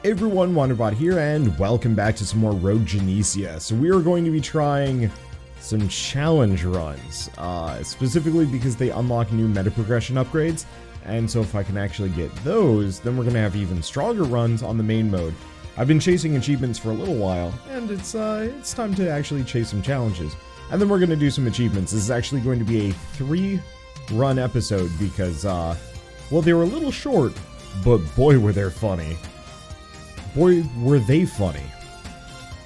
Hey everyone, Wanderbot here, and welcome back to some more Rogue Genesia. So we are going to be trying some challenge runs, specifically because they unlock new meta progression upgrades, and so if I can actually get those, then we're going to have even stronger runs on the main mode. I've been chasing achievements for a little while, and it's time to actually chase some challenges. And then we're going to do some achievements. This is actually going to be a 3-run episode because, well, they were a little short, but boy were they funny. Boy, were they funny.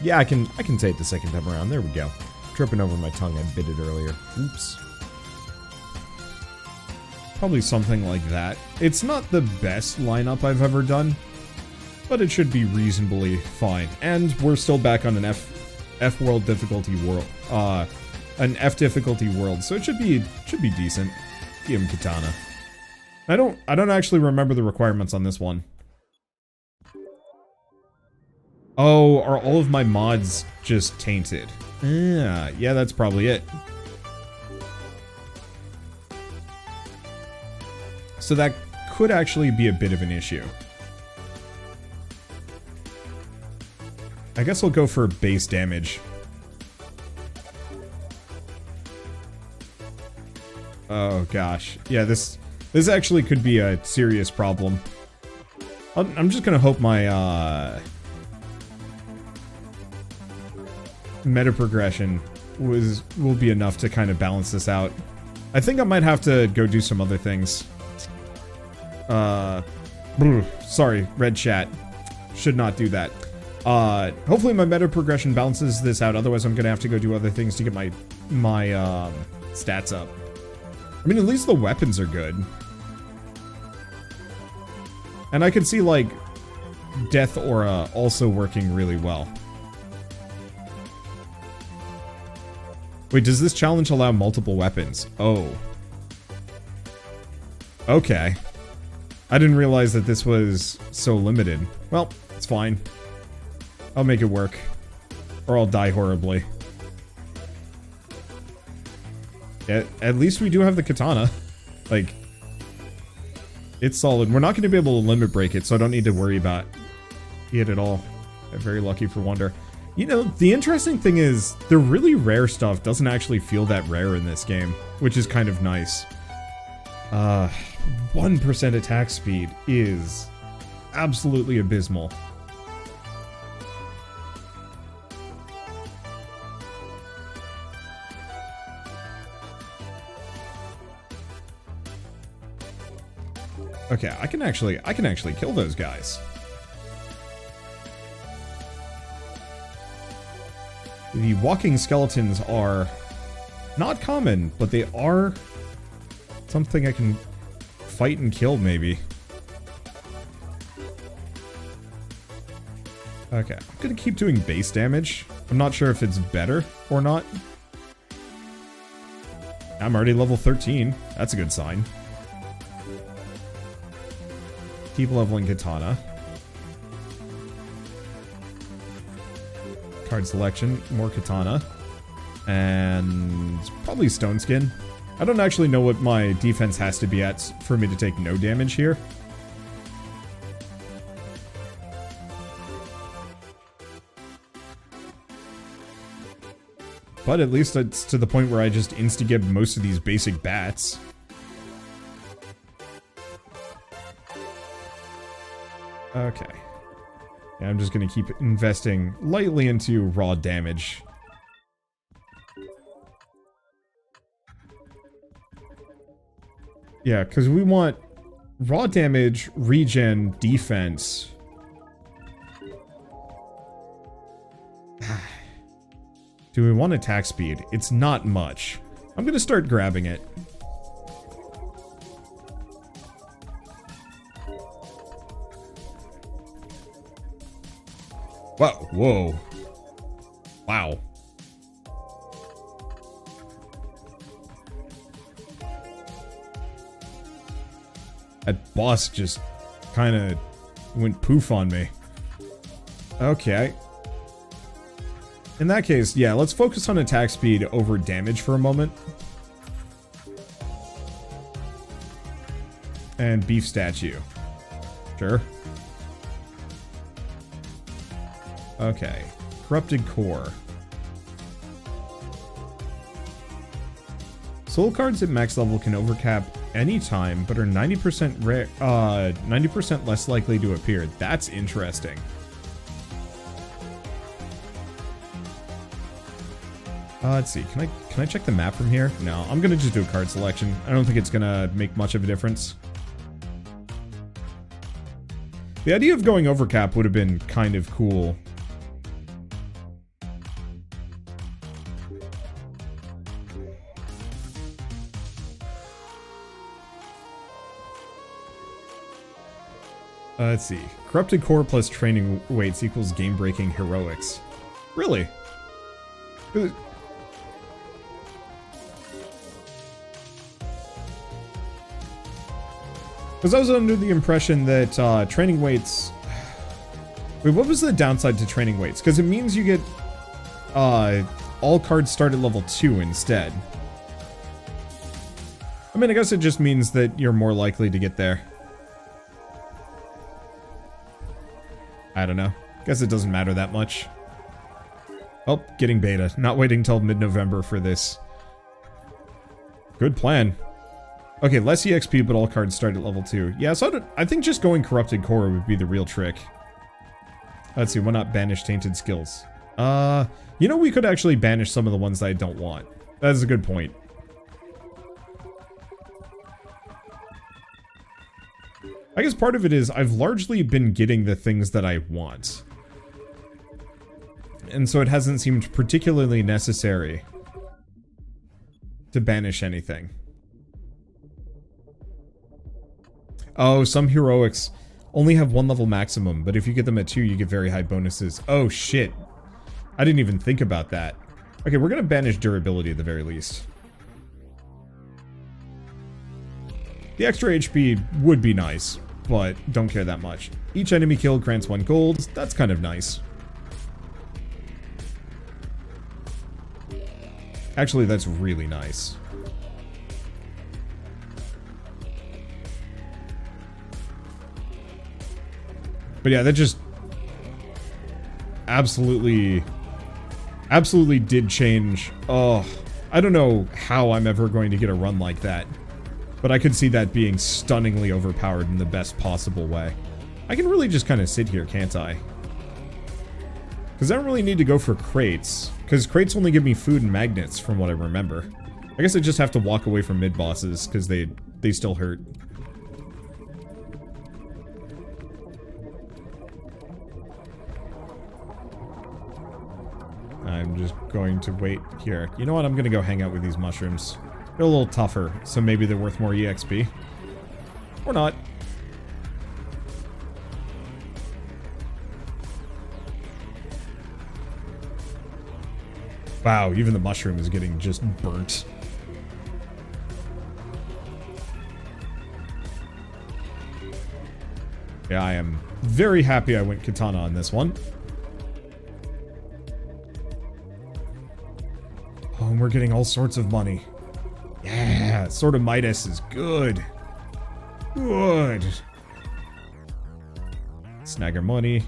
Yeah, I can say it the second time around. There we go. Tripping over my tongue. I bit it earlier. Oops. Probably something like that. It's not the best lineup I've ever done, but it should be reasonably fine. And we're still back on an F world difficulty world. An F difficulty world, so it should be decent. Give him katana. I don't actually remember the requirements on this one. Oh, are all of my mods just tainted? Yeah, that's probably it. So that could actually be a bit of an issue. I guess I'll go for base damage. Oh gosh. Yeah, this actually could be a serious problem. I'm just gonna hope my, meta progression will be enough to kind of balance this out. I think I might have to go do some other things. Sorry, red chat. Should not do that. Hopefully my meta progression balances this out, otherwise I'm gonna have to go do other things to get my stats up. I mean, at least the weapons are good. And I could see, like, Death Aura also working really well. Wait, does this challenge allow multiple weapons? Oh. Okay. I didn't realize that this was so limited. Well, it's fine. I'll make it work. Or I'll die horribly. At least we do have the katana. Like, it's solid. We're not going to be able to limit break it, so I don't need to worry about it at all. I'm very lucky for Wonder. You know, the interesting thing is, the really rare stuff doesn't actually feel that rare in this game, which is kind of nice. 1% attack speed is absolutely abysmal. Okay, I can actually kill those guys. The walking skeletons are not common, but they are something I can fight and kill, maybe. Okay, I'm gonna keep doing base damage. I'm not sure if it's better or not. I'm already level 13. That's a good sign. Keep leveling katana. Card selection, more katana, and probably stone skin. I don't actually know what my defense has to be at for me to take no damage here. But at least it's to the point where I just insta-get most of these basic bats. Okay. Yeah, I'm just gonna keep investing lightly into raw damage. Yeah, because we want raw damage, regen, defense. Do we want attack speed? It's not much. I'm gonna start grabbing it. Whoa, whoa. Wow. That boss just kind of went poof on me. Okay. In that case, yeah, let's focus on attack speed over damage for a moment. And beef statue. Sure. Okay. Corrupted core. Soul cards at max level can overcap anytime, but are 90% rare, 90% less likely to appear. That's interesting. Let's see. Can I check the map from here? No, I'm gonna just do a card selection. I don't think it's gonna make much of a difference. The idea of going overcap would have been kind of cool. Let's see. Corrupted core plus training weights equals game-breaking heroics. Really? Because I was under the impression that training weights... Wait, what was the downside to training weights? Because it means you get all cards start at level 2 instead. I mean, I guess it just means that you're more likely to get there. I don't know. Guess it doesn't matter that much. Oh, getting beta. Not waiting till mid-November for this. Good plan. Okay, less EXP, but all cards start at level 2. Yeah, so I think just going Corrupted Core would be the real trick. Let's see, why not banish Tainted Skills? You know, we could actually banish some of the ones that I don't want. That is a good point. I guess part of it is I've largely been getting the things that I want. And so it hasn't seemed particularly necessary to banish anything. Oh, some heroics only have 1 level maximum, but if you get them at 2, you get very high bonuses. Oh, shit. I didn't even think about that. Okay, we're gonna banish durability at the very least. The extra HP would be nice, but don't care that much. Each enemy killed grants 1 gold. That's kind of nice. Actually, that's really nice. But yeah, that just absolutely did change. Oh, I don't know how I'm ever going to get a run like that. But I could see that being stunningly overpowered in the best possible way. I can really just kind of sit here, can't I? Because I don't really need to go for crates. Because crates only give me food and magnets, from what I remember. I guess I just have to walk away from mid-bosses, because they still hurt. I'm just going to wait here. You know what? I'm going to go hang out with these mushrooms. They're a little tougher, so maybe they're worth more EXP. Or not. Wow, even the mushroom is getting just burnt. Yeah, I am very happy I went katana on this one. Oh, and we're getting all sorts of money. Yeah, Sword of Midas is good. Good. Snag our money.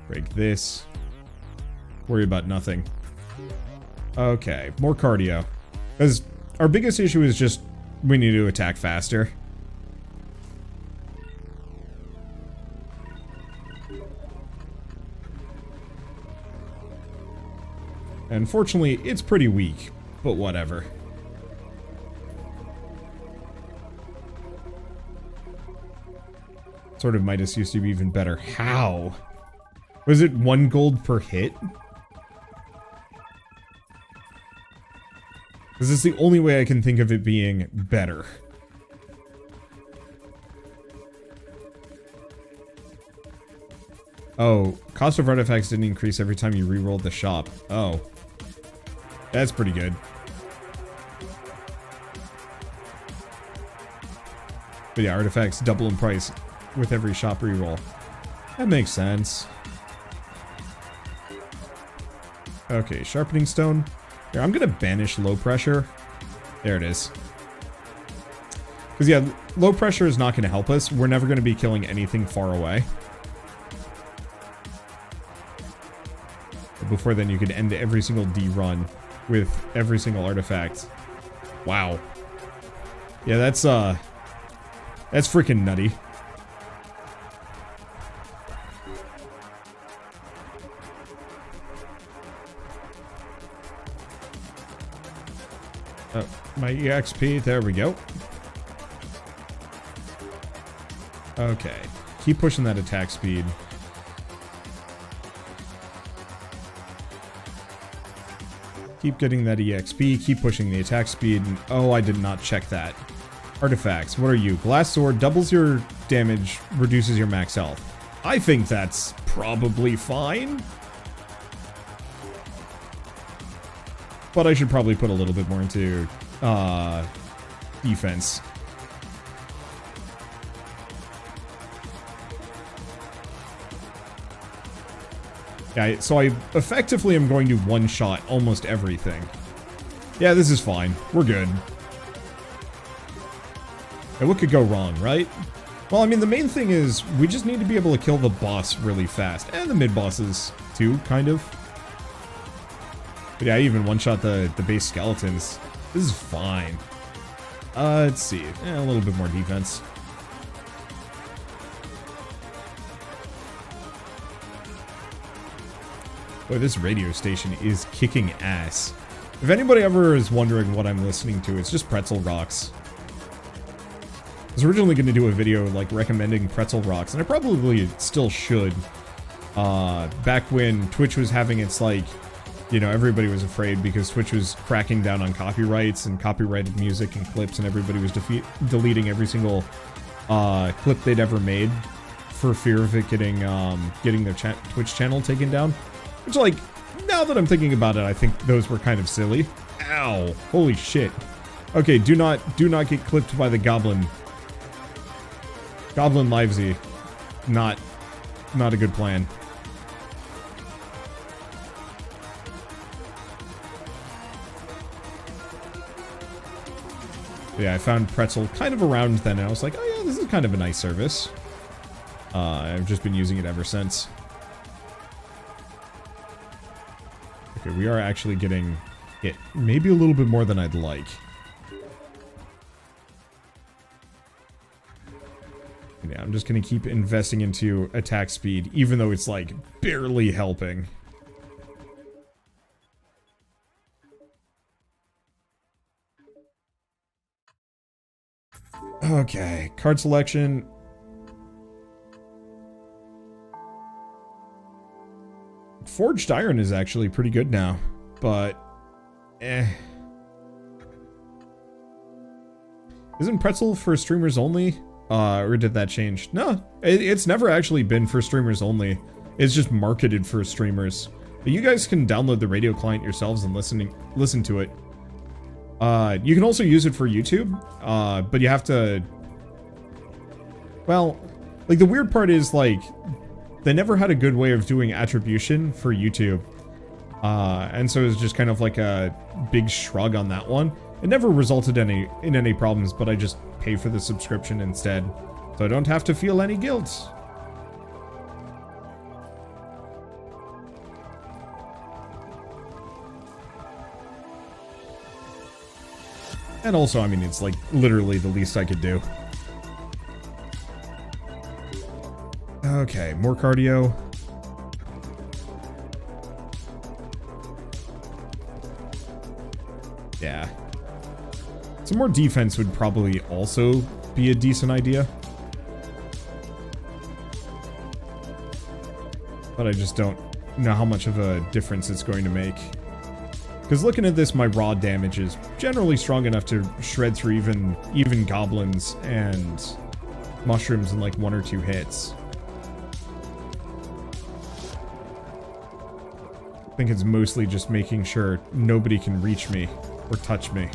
Break this. Worry about nothing. Okay, more cardio. Because our biggest issue is just we need to attack faster. Unfortunately, it's pretty weak, but whatever. Sword of Midas used to be even better. How? Was it 1 gold per hit? This is the only way I can think of it being better. Oh, cost of artifacts didn't increase every time you re-rolled the shop. Oh. That's pretty good. But yeah, artifacts double in price with every shop re-roll. That makes sense. Okay, sharpening stone. Here, I'm gonna banish low pressure. There it is. Because yeah, low pressure is not gonna help us. We're never gonna be killing anything far away. Before then, you could end every single D run with every single artifact. Wow. Yeah, that's freaking nutty. Oh, my EXP, there we go. Okay, keep pushing that attack speed. Keep getting that EXP, keep pushing the attack speed, and oh, I did not check that. Artifacts, what are you? Glass sword, doubles your damage, reduces your max health. I think that's probably fine. But I should probably put a little bit more into defense. Yeah, so I effectively am going to one-shot almost everything. Yeah, this is fine. We're good. And what could go wrong, right? Well, I mean, the main thing is we just need to be able to kill the boss really fast. And the mid-bosses, too, kind of. But yeah, I even one-shot the base skeletons. This is fine. Let's see. A little bit more defense. Boy, this radio station is kicking ass. If anybody ever is wondering what I'm listening to, it's just Pretzel Rocks. I was originally going to do a video, like, recommending Pretzel Rocks, and I probably still should. Back when Twitch was having its, like, you know, everybody was afraid because Twitch was cracking down on copyrights and copyrighted music and clips, and everybody was deleting every single clip they'd ever made for fear of it getting their Twitch channel taken down. Which, like, now that I'm thinking about it, I think those were kind of silly. Ow! Holy shit! Okay, do not get clipped by the goblin. Goblin Livesy. Not a good plan. Yeah, I found Pretzel kind of around then, and I was like, oh yeah, this is kind of a nice service. I've just been using it ever since. Okay, we are actually getting hit. Maybe a little bit more than I'd like. Yeah, I'm just gonna keep investing into attack speed, even though it's, like, barely helping. Okay, card selection. Forged iron is actually pretty good now, but Isn't Pretzel for streamers only? Or did that change? No, it's never actually been for streamers only. It's just marketed for streamers. But you guys can download the radio client yourselves and listen to it. You can also use it for YouTube, but you have to... Well, like, the weird part is, like, they never had a good way of doing attribution for YouTube. And so it was just kind of like a big shrug on that one. It never resulted in any problems, but I just pay for the subscription instead. So I don't have to feel any guilt. And also, I mean, it's like literally the least I could do. Okay, more cardio. Yeah. Some more defense would probably also be a decent idea. But I just don't know how much of a difference it's going to make. Because looking at this, my raw damage is generally strong enough to shred through even goblins and mushrooms in like 1 or 2 hits. I think it's mostly just making sure nobody can reach me or touch me.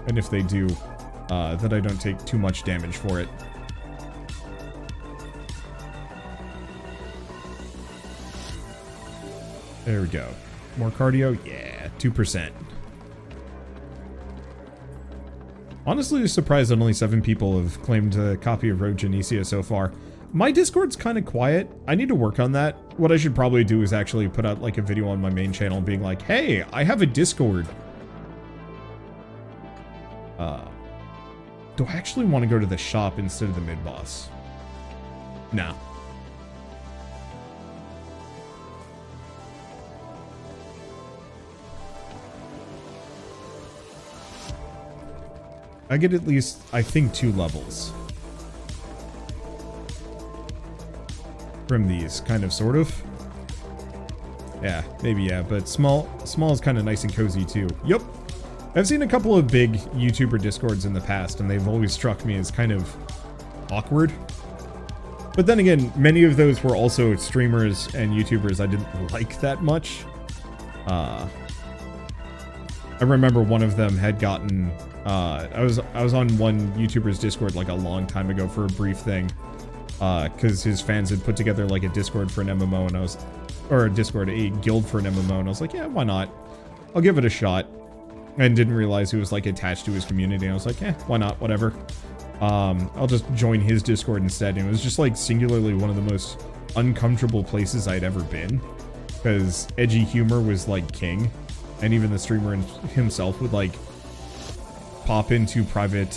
And if they do, that I don't take too much damage for it. There we go. More cardio? Yeah, 2%. Honestly, surprised that only 7 people have claimed a copy of Rogue Genesia so far. My Discord's kind of quiet. I need to work on that. What I should probably do is actually put out like a video on my main channel being like, hey, I have a Discord. Do I actually want to go to the shop instead of the mid-boss? No. I get at least, I think, 2 levels from these, kind of, sort of. Yeah, maybe, yeah, but small is kind of nice and cozy, too. Yup. I've seen a couple of big YouTuber Discords in the past, and they've always struck me as kind of awkward. But then again, many of those were also streamers and YouTubers I didn't like that much. I remember one of them had gotten... I was on one YouTuber's Discord like a long time ago for a brief thing, because his fans had put together like a Discord for an MMO, and a guild for an MMO, and I was like, yeah, why not? I'll give it a shot. And didn't realize he was like attached to his community, and I was like, eh, why not? Whatever. I'll just join his Discord instead. And it was just like singularly one of the most uncomfortable places I'd ever been, because edgy humor was like king, and even the streamer himself would like pop into private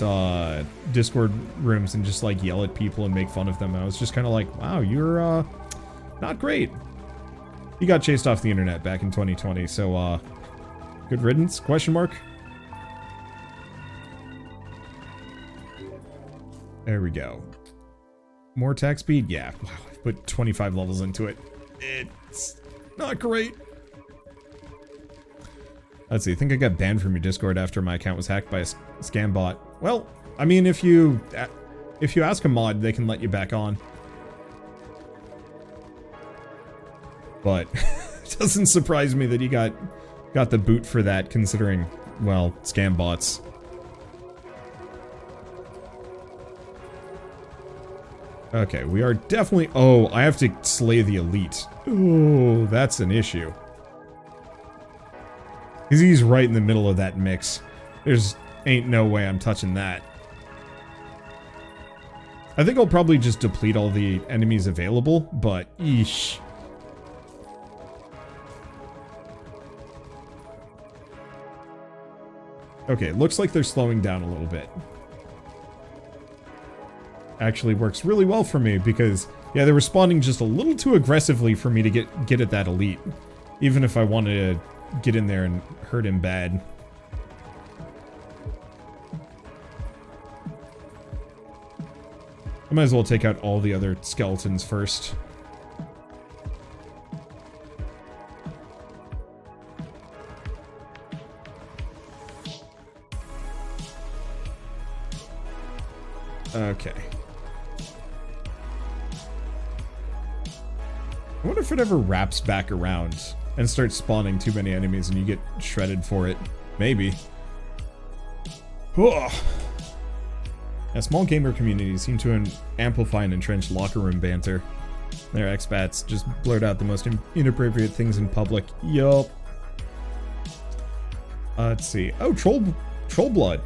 Discord rooms and just like yell at people and make fun of them. And I was just kind of like, wow, you're not great. He got chased off the internet back in 2020, so good riddance, question mark. There we go. More attack speed? Yeah. Wow, I put 25 levels into it. It's not great. Let's see, I think I got banned from your Discord after my account was hacked by a scam bot. Well, I mean, if you ask a mod, they can let you back on. But it doesn't surprise me that you got the boot for that, considering, well, scam bots. Okay, we are definitely... Oh, I have to slay the elite. Oh, that's an issue. Because he's right in the middle of that mix. There's ain't no way I'm touching that. I think I'll probably just deplete all the enemies available, but eesh. Okay, looks like they're slowing down a little bit. Actually works really well for me because, yeah, they're responding just a little too aggressively for me to get at that elite. Even if I wanted to get in there and hurt him bad. I might as well take out all the other skeletons first. Okay. I wonder if it ever wraps back around and starts spawning too many enemies and you get shredded for it. Maybe. Ugh. Yeah, small gamer communities seem to amplify and entrench locker room banter. Their expats just blurt out the most inappropriate things in public. Yup. Let's see. Oh, troll blood.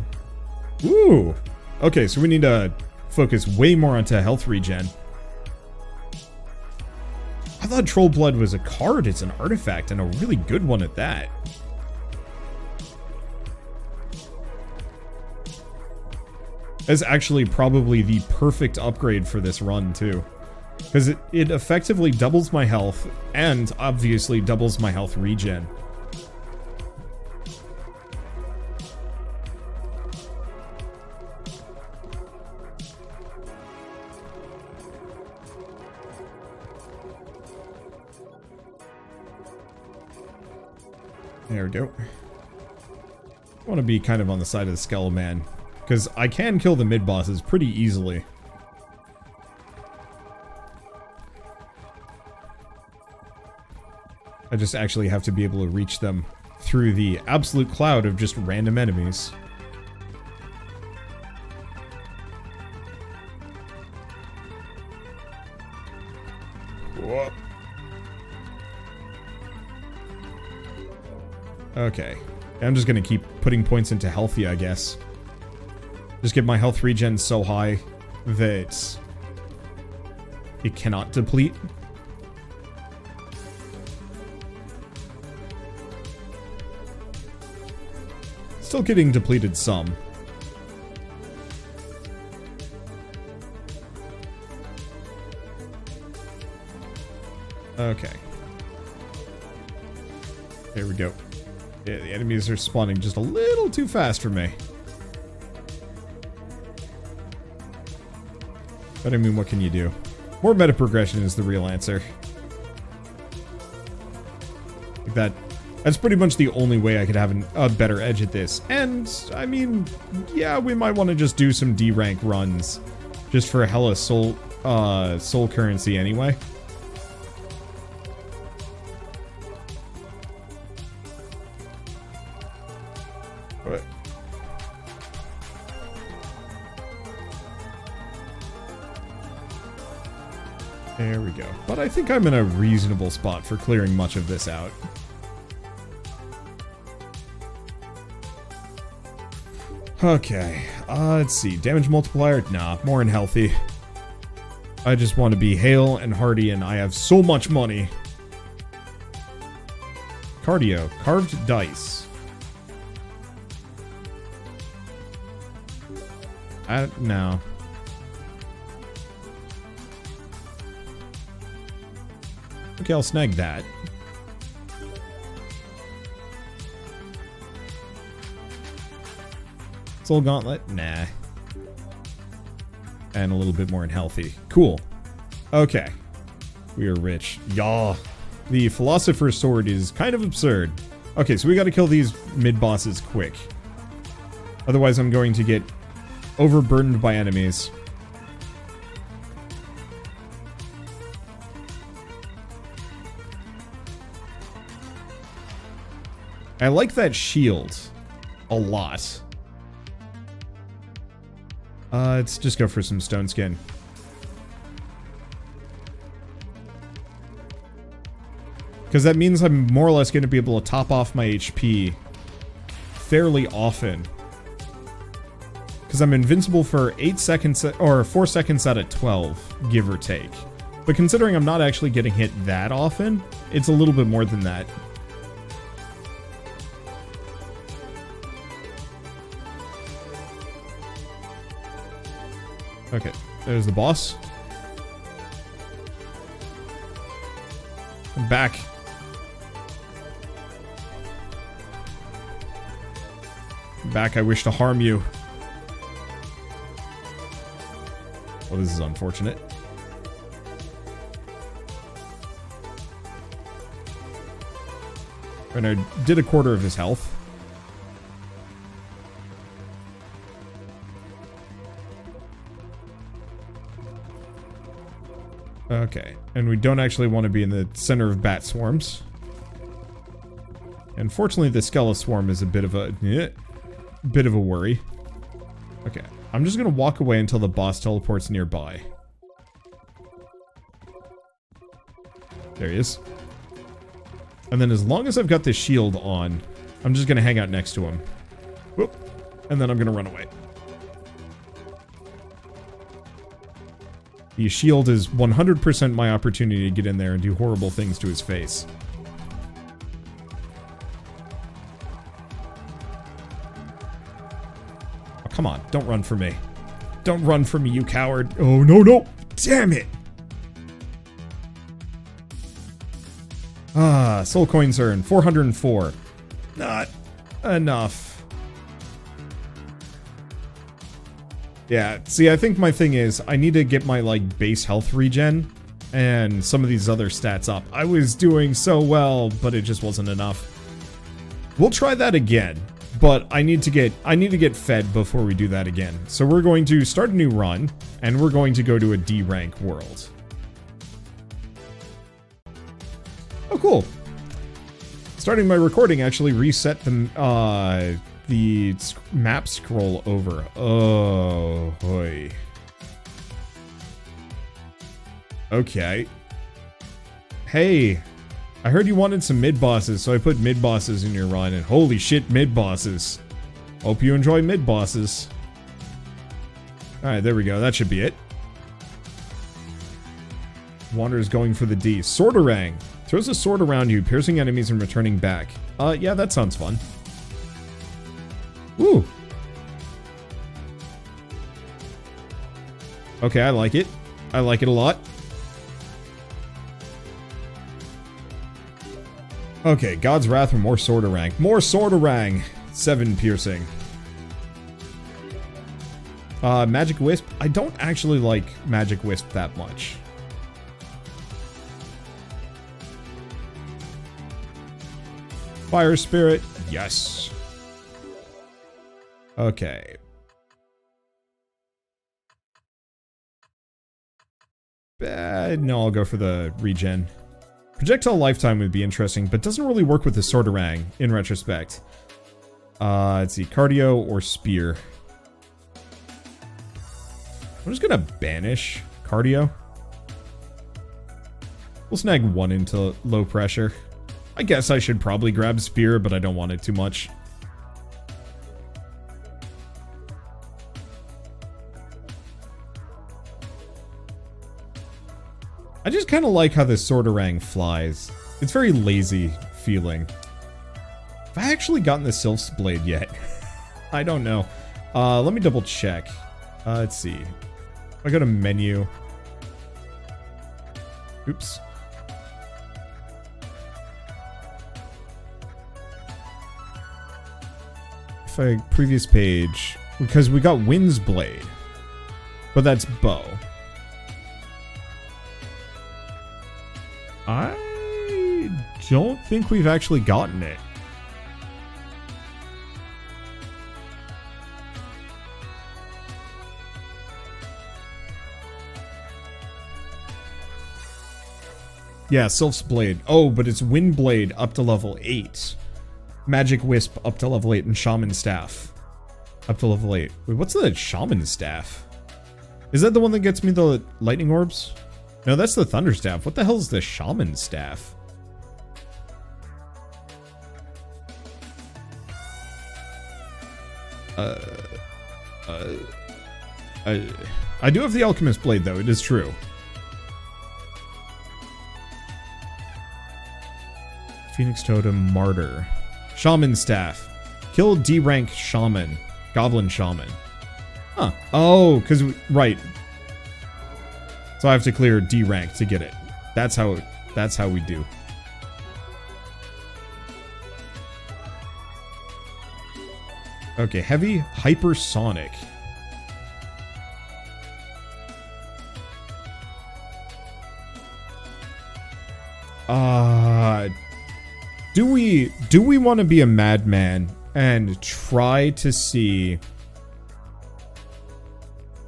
Ooh. Okay, so we need to focus way more onto health regen. I thought troll blood was a card. It's an artifact, and a really good one at that. That's actually probably the perfect upgrade for this run, too. Because it effectively doubles my health, and obviously doubles my health regen. There we go. I want to be kind of on the side of the Skeleton Man, because I can kill the mid-bosses pretty easily. I just actually have to be able to reach them through the absolute cloud of just random enemies. Whoop. Okay. I'm just gonna keep putting points into healthy, I guess. Just get my health regen so high that it cannot deplete. Still getting depleted some. Okay. There we go. Yeah, the enemies are spawning just a little too fast for me. But I mean, what can you do? More meta progression is the real answer. Like that's pretty much the only way I could have a better edge at this. And, I mean, yeah, we might want to just do some D-rank runs. Just for hella soul currency anyway. What? There we go. But I think I'm in a reasonable spot for clearing much of this out. Okay, let's see. Damage multiplier? Nah, more unhealthy. I just want to be hale and hearty, and I have so much money. Cardio. Carved dice. No. Okay, I'll snag that. Soul Gauntlet? Nah. And a little bit more unhealthy. Cool. Okay. We are rich. Yaw. The Philosopher's Sword is kind of absurd. Okay, so we gotta kill these mid-bosses quick. Otherwise I'm going to get overburdened by enemies. I like that shield a lot. Let's just go for some stone skin. Because that means I'm more or less going to be able to top off my HP fairly often. Because I'm invincible for 8 seconds, or 4 seconds out of 12, give or take. But considering I'm not actually getting hit that often, it's a little bit more than that. Okay, there's the boss. I'm back. I'm back, I wish to harm you. Well, this is unfortunate. And I did a quarter of his health. Okay, and we don't actually want to be in the center of bat swarms. Unfortunately, the Skeleton Swarm is a bit of a worry. Okay, I'm just gonna walk away until the boss teleports nearby. There he is. And then as long as I've got this shield on, I'm just gonna hang out next to him. Whoop. And then I'm gonna run away. The shield is 100% my opportunity to get in there and do horrible things to his face. Oh, come on, don't run from me. Don't run from me, you coward. Oh, no, no! Damn it! Ah, soul coins earned. 404. Not enough. Yeah, see, I think my thing is, I need to get my, like, base health regen and some of these other stats up. I was doing so well, but it just wasn't enough. We'll try that again, but I need to get fed before we do that again. So we're going to start a new run, and we're going to go to a D rank world. Oh, cool. Starting my recording actually reset the map scroll over. Oh, boy. Okay. Hey, I heard you wanted some mid-bosses, so I put mid-bosses in your run, and holy shit, mid-bosses. Hope you enjoy mid-bosses. Alright, there we go. That should be it. Wander's going for the D. Sword-a-rang. Throws a sword around you, piercing enemies and returning back. Yeah, that sounds fun. Woo. Okay, I like it. I like it a lot. Okay, God's Wrath or more sword-a-rang. More sword-a-rang. 7 piercing. Magic Wisp. I don't actually like Magic Wisp that much. Fire Spirit. Yes. Okay. No, I'll go for the regen. Projectile Lifetime would be interesting, but doesn't really work with the Sword-a-rang in retrospect. Let's see. Cardio or Spear. I'm just gonna banish Cardio. We'll snag 1 into low pressure. I guess I should probably grab Spear, but I don't want it too much. I just kind of like how this Sword-a-rang flies. It's very lazy feeling. Have I actually gotten the Sylph's Blade yet? I don't know. Let me double check. Let's see. If I go to menu. Oops. If I previous page, because we got Wind's Blade, but that's bow. I don't think we've actually gotten it. Yeah, Sylph's Blade. Oh, but it's Wind Blade up to level 8. Magic Wisp up to level 8, and Shaman Staff up to level 8. Wait, what's the Shaman Staff? Is that the one that gets me the Lightning Orbs? No, that's the Thunder Staff. What the hell is the Shaman Staff? I do have the Alchemist Blade, though. It is true. Phoenix Totem, Martyr. Shaman Staff. Kill D-rank Shaman. Goblin Shaman. Huh. Oh, because... Right. So I have to clear D-rank to get it. That's how we do. Okay, heavy hypersonic. Do we want to be a madman and try to see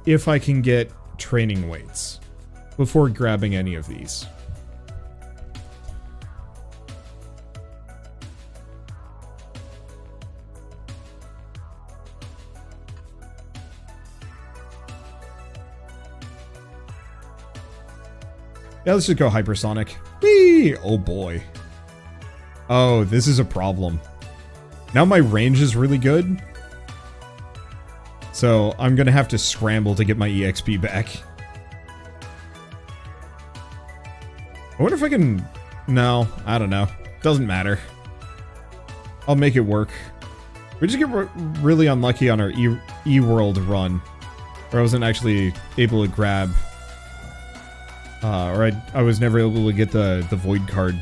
if I can get training weights before grabbing any of these? Yeah, let's just go hypersonic. Whee! Oh boy. Oh, this is a problem. Now my range is really good. So I'm gonna have to scramble to get my EXP back. I wonder if I can... No, I don't know. Doesn't matter. I'll make it work. We just get really unlucky on our E-World run. Where I wasn't actually able to grab... or I was never able to get the Void card.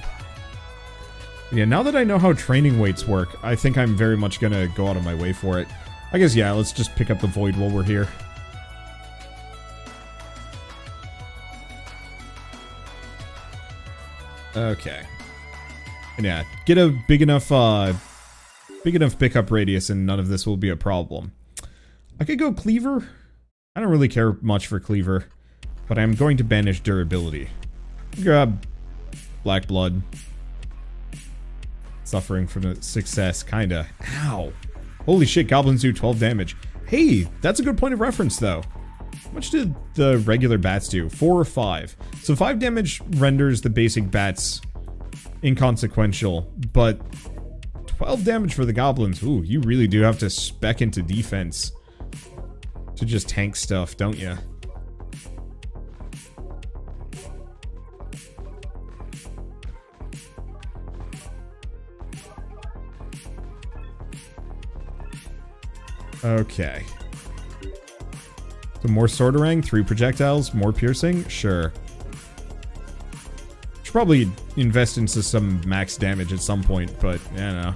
Yeah, now that I know how training weights work, I think I'm very much gonna go out of my way for it. I guess, yeah, let's just pick up the Void while we're here. Okay. And yeah, get a big enough pickup radius and none of this will be a problem. I could go Cleaver. I don't really care much for Cleaver, but I'm going to banish durability. Grab Black Blood. Suffering from a success, kinda. Ow. Holy shit, goblins do 12 damage. Hey, that's a good point of reference, though. How much did the regular bats do? 4 or 5? So 5 damage renders the basic bats inconsequential, but 12 damage for the goblins. Ooh, you really do have to spec into defense to just tank stuff, don't you? Okay. So more Swordorang, 3 projectiles, more piercing? Sure. Should probably invest into some max damage at some point, but, yeah, no.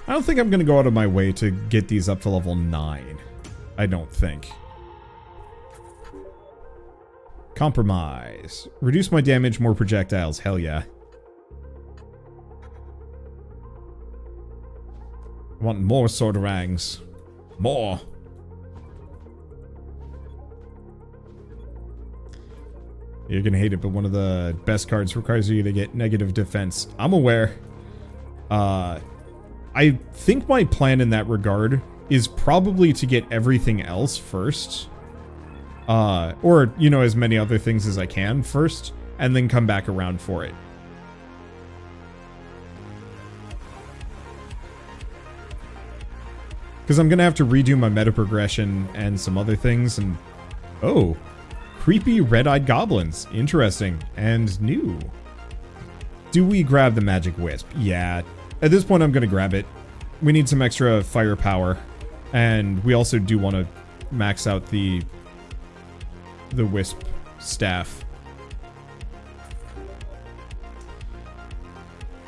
I don't think I'm going to go out of my way to get these up to level 9. I don't think. Compromise. Reduce my damage, more projectiles. Hell yeah. I want more Swordorang's. More. You're gonna hate it, but one of the best cards requires you to get negative defense. I'm aware. I think my plan in that regard is probably to get everything else first. Or, you know, as many other things as I can first, and then come back around for it. Because I'm gonna have to redo my meta progression and some other things, and... Oh! Creepy red-eyed goblins. Interesting. And new. Do we grab the magic wisp? Yeah. At this point, I'm gonna grab it. We need some extra firepower. And we also do want to max out the wisp staff.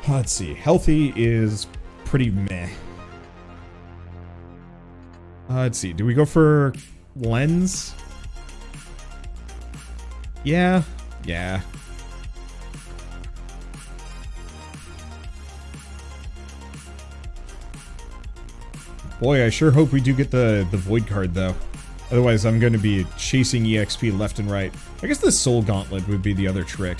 Let's see. Healthy is pretty meh. Let's see. Do we go for lens? Yeah. Yeah. Boy, I sure hope we do get the void card, though. Otherwise, I'm going to be chasing EXP left and right. I guess the soul gauntlet would be the other trick.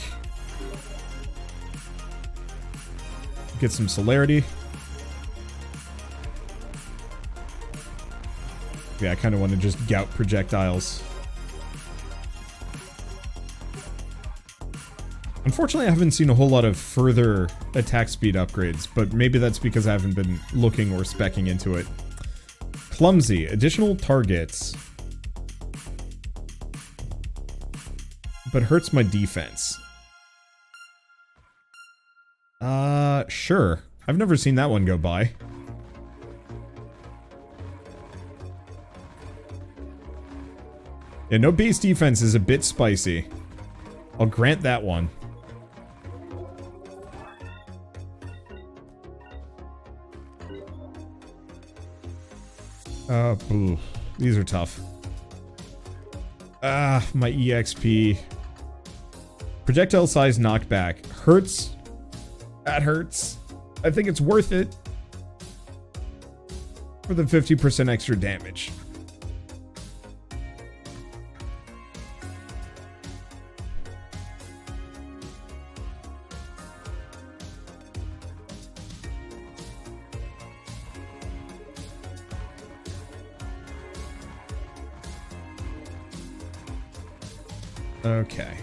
Get some celerity. Yeah, I kind of want to just gout projectiles. Unfortunately, I haven't seen a whole lot of further attack speed upgrades, but maybe that's because I haven't been looking or speccing into it. Clumsy. Additional targets. But hurts my defense. Sure. I've never seen that one go by. Yeah, no base defense is a bit spicy. I'll grant that one. Ooh, these are tough. My EXP. Projectile size knockback. Hurts. That hurts. I think it's worth it. For the 50% extra damage. Okay.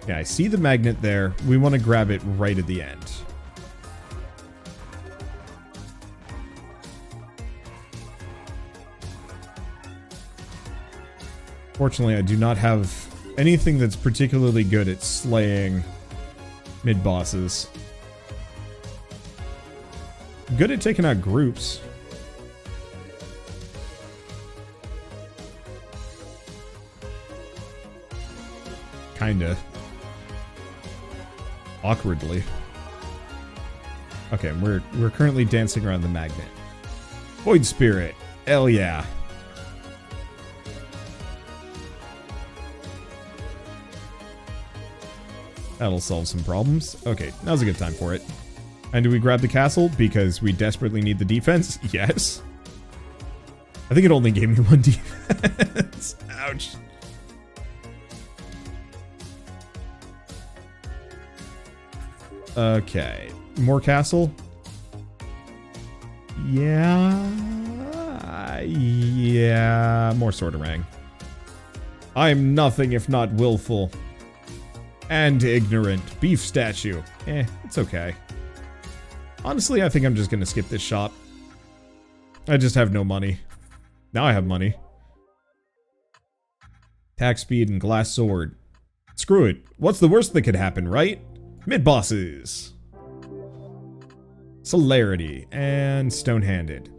Yeah, I see the magnet there. We want to grab it right at the end. Fortunately, I do not have anything that's particularly good at slaying mid-bosses. I'm good at taking out groups. Kinda. Awkwardly. Okay, we're currently dancing around the magnet. Void Spirit. Hell yeah. That'll solve some problems. Okay, now's a good time for it. And do we grab the castle because we desperately need the defense? Yes. I think it only gave me 1 defense. Ouch. Okay. More castle? Yeah. Yeah. More Swordorang. I'm nothing if not willful. And ignorant. Beef statue. It's okay. Honestly, I think I'm just gonna skip this shop. I just have no money. Now I have money. Attack speed and glass sword. Screw it. What's the worst that could happen, right? Mid-bosses. Celerity and stone-handed.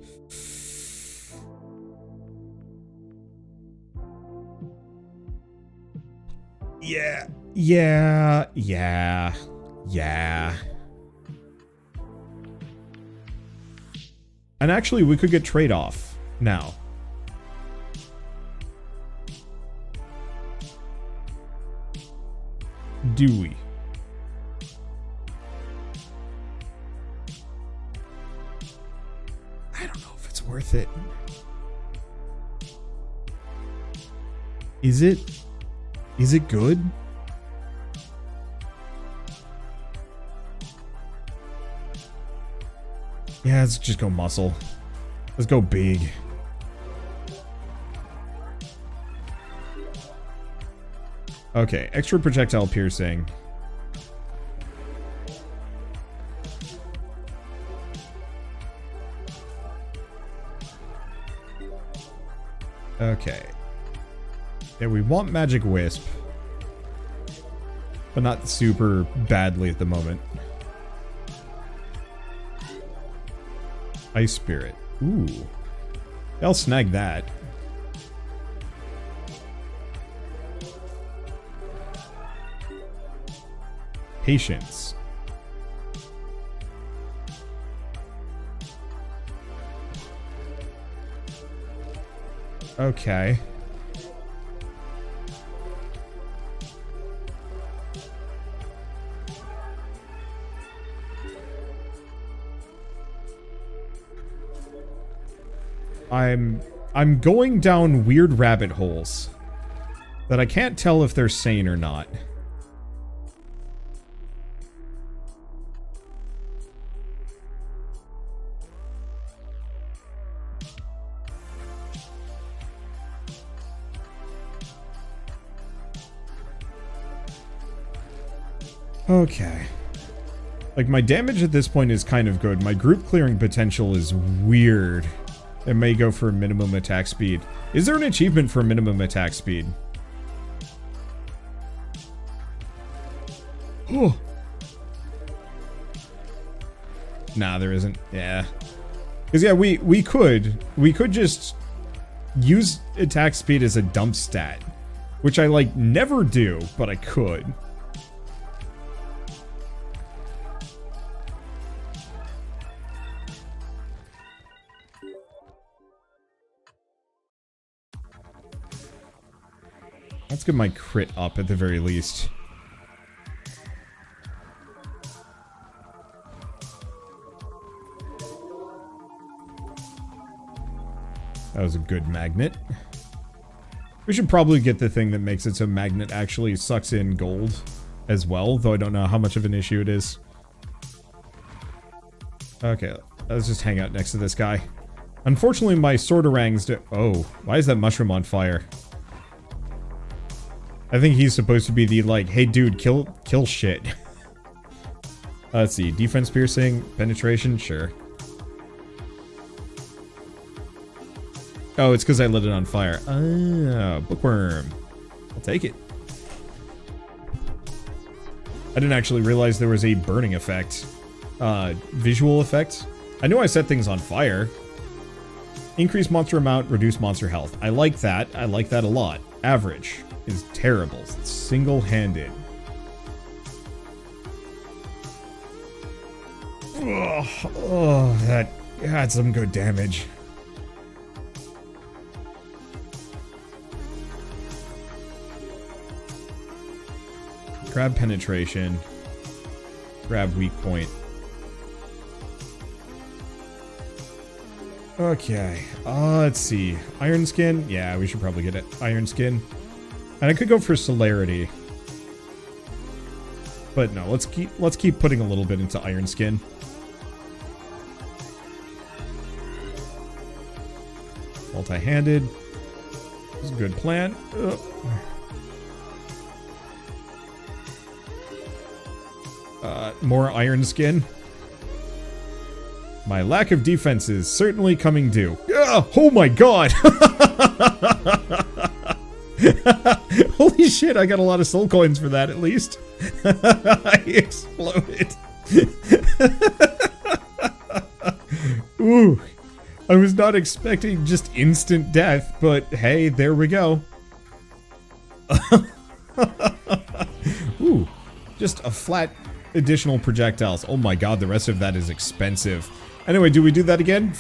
Yeah. And actually, we could get trade-off now. Do we? I don't know if it's worth it. Is it? Is it good? Yeah, let's just go muscle. Let's go big. Okay, extra projectile piercing. Okay. Yeah, we want magic wisp. But not super badly at the moment. Ice spirit. Ooh. I'll snag that. Patience. Okay. I'm going down weird rabbit holes that I can't tell if they're sane or not. Okay. Like, my damage at this point is kind of good. My group clearing potential is weird. It may go for a minimum attack speed. Is there an achievement for minimum attack speed? Oh. Nah, there isn't. Yeah. Because, yeah, we could just use attack speed as a dump stat. Which I, like, never do, but I could. Let's get my crit up at the very least. That was a good magnet. We should probably get the thing that makes it so magnet actually sucks in gold as well, though I don't know how much of an issue it is. Okay, let's just hang out next to this guy. Unfortunately, my Sword-orangs do— oh, why is that mushroom on fire? I think he's supposed to be the, like, hey dude, kill shit. Let's see, defense piercing, penetration, sure. Oh, it's because I lit it on fire. Ah, bookworm. I'll take it. I didn't actually realize there was a burning effect. Visual effect. I knew I set things on fire. Increase monster amount, reduce monster health. I like that. I like that a lot. Average is terrible. It's single-handed. Oh, that had some good damage. Grab penetration. Grab weak point. Okay, let's see. Iron skin? Yeah, we should probably get it. Iron skin. And I could go for celerity. But no, let's keep putting a little bit into iron skin. Multi-handed. This is a good plan. More iron skin. My lack of defense is certainly coming due. Oh my god! Holy shit, I got a lot of soul coins for that, at least. I exploded. Ooh. I was not expecting just instant death, but hey, there we go. Ooh. Just a flat additional projectiles. Oh my god, the rest of that is expensive. Anyway, do we do that again?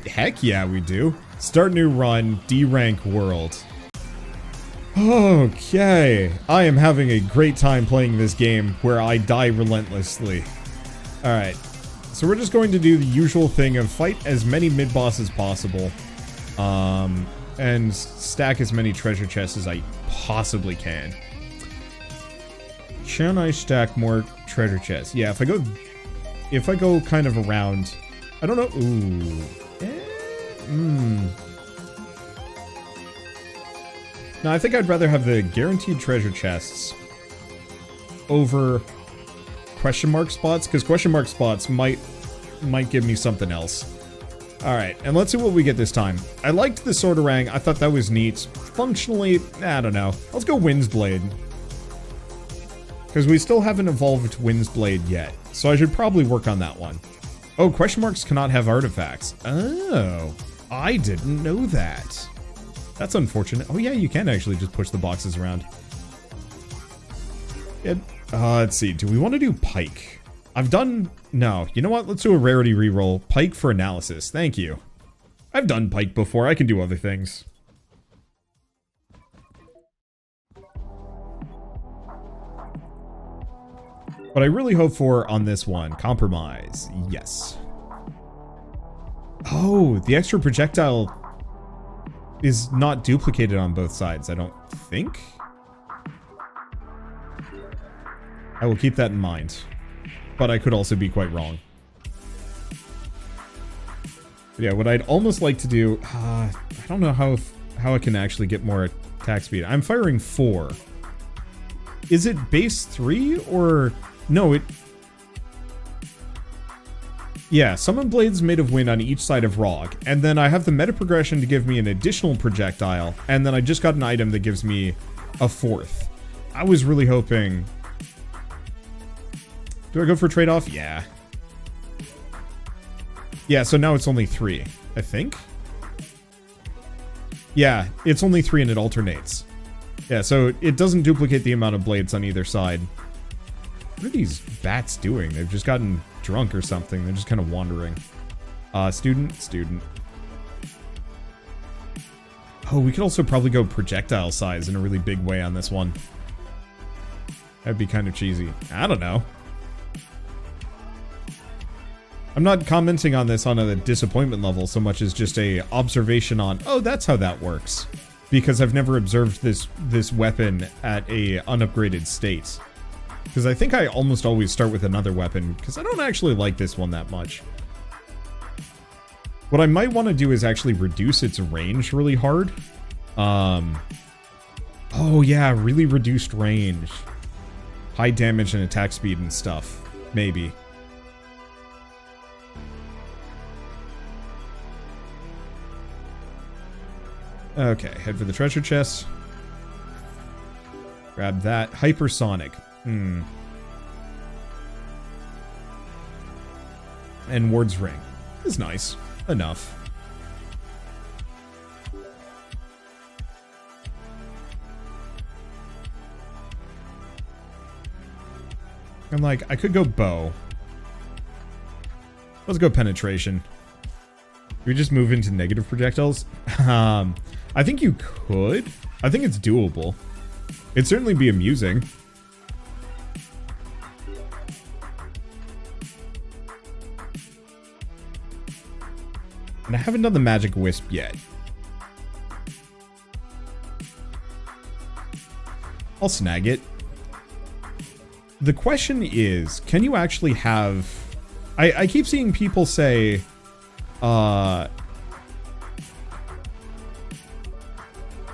Heck yeah, we do. Start new run, D-rank world. Okay, I am having a great time playing this game where I die relentlessly. Alright, so we're just going to do the usual thing of fight as many mid-boss as possible. And stack as many treasure chests as I possibly can. Can I stack more treasure chests? Yeah, if I go kind of around, I don't know. Ooh. No, I think I'd rather have the guaranteed treasure chests over question mark spots, because question mark spots might give me something else. Alright, and let's see what we get this time. I liked the Swordorang. I thought that was neat. Functionally, I don't know. Let's go Wind's Blade. Because we still haven't evolved Wind's Blade yet, so I should probably work on that one. Oh, question marks cannot have artifacts. Oh, I didn't know that. That's unfortunate. Oh yeah, you can actually just push the boxes around. Yeah, let's see. Do we want to do Pike? No. You know what? Let's do a rarity reroll. Pike for analysis. Thank you. I've done Pike before. I can do other things. But I really hope for, on this one, compromise. Yes. Oh, the extra projectile is not duplicated on both sides, I don't think. I will keep that in mind. But I could also be quite wrong. But yeah, what I'd almost like to do... I don't know how I can actually get more attack speed. I'm firing 4. Is it base 3 or... No, it... Yeah, summon blades made of wind on each side of Rog, and then I have the meta progression to give me an additional projectile, and then I just got an item that gives me a 4th. I was really hoping... Do I go for trade-off? Yeah. Yeah, so now it's only 3, I think? Yeah, it's only 3 and it alternates. Yeah, so it doesn't duplicate the amount of blades on either side. What are these bats doing? They've just gotten drunk or something. They're just kind of wandering. Student. Oh, we could also probably go projectile size in a really big way on this one. That'd be kind of cheesy. I don't know. I'm not commenting on this on a disappointment level so much as just a observation on, oh, that's how that works. Because I've never observed this weapon at a unupgraded state. Because I think I almost always start with another weapon, because I don't actually like this one that much. What I might want to do is actually reduce its range really hard. Oh yeah, really reduced range. High damage and attack speed and stuff. Maybe. Okay, head for the treasure chest. Grab that. Hypersonic. And Ward's Ring. Is nice. Enough. I'm like, I could go bow. Let's go penetration. Can we just move into negative projectiles? I think you could. I think it's doable. It'd certainly be amusing. And I haven't done the magic wisp yet. I'll snag it. The question is, can you actually have... I keep seeing people say...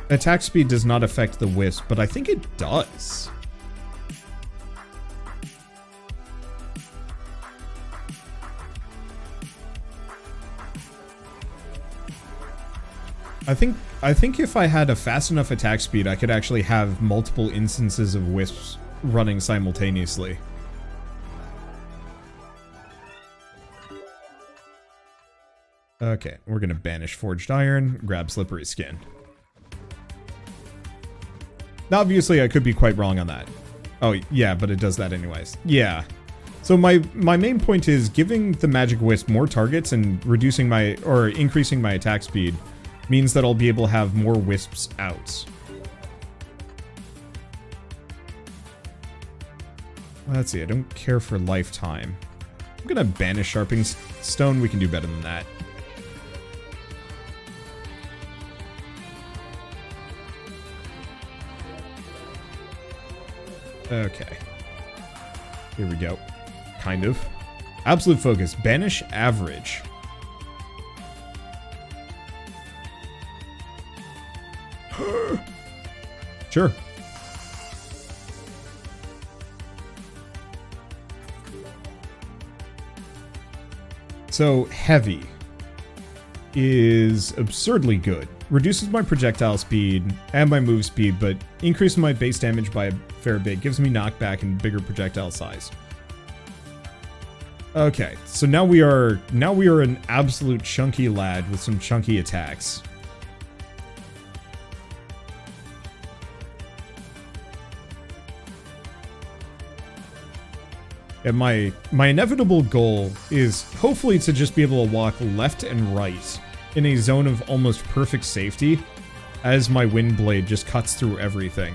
attack speed does not affect the wisp, but I think it does. I think if I had a fast enough attack speed, I could actually have multiple instances of wisps running simultaneously. Okay, we're gonna banish forged iron, grab slippery skin. Now, obviously, I could be quite wrong on that. Oh, yeah, but it does that anyways. Yeah. So my main point is giving the magic wisp more targets and reducing my, or increasing my attack speed means that I'll be able to have more wisps out. Let's see, I don't care for lifetime. I'm gonna banish sharpening stone, we can do better than that. Okay. Here we go. Kind of. Absolute focus. Banish average. Sure. So, heavy is absurdly good. Reduces my projectile speed and my move speed, but increases my base damage by a fair bit. Gives me knockback and bigger projectile size. Okay, so now we are an absolute chunky lad with some chunky attacks. And my inevitable goal is hopefully to just be able to walk left and right in a zone of almost perfect safety as my wind blade just cuts through everything.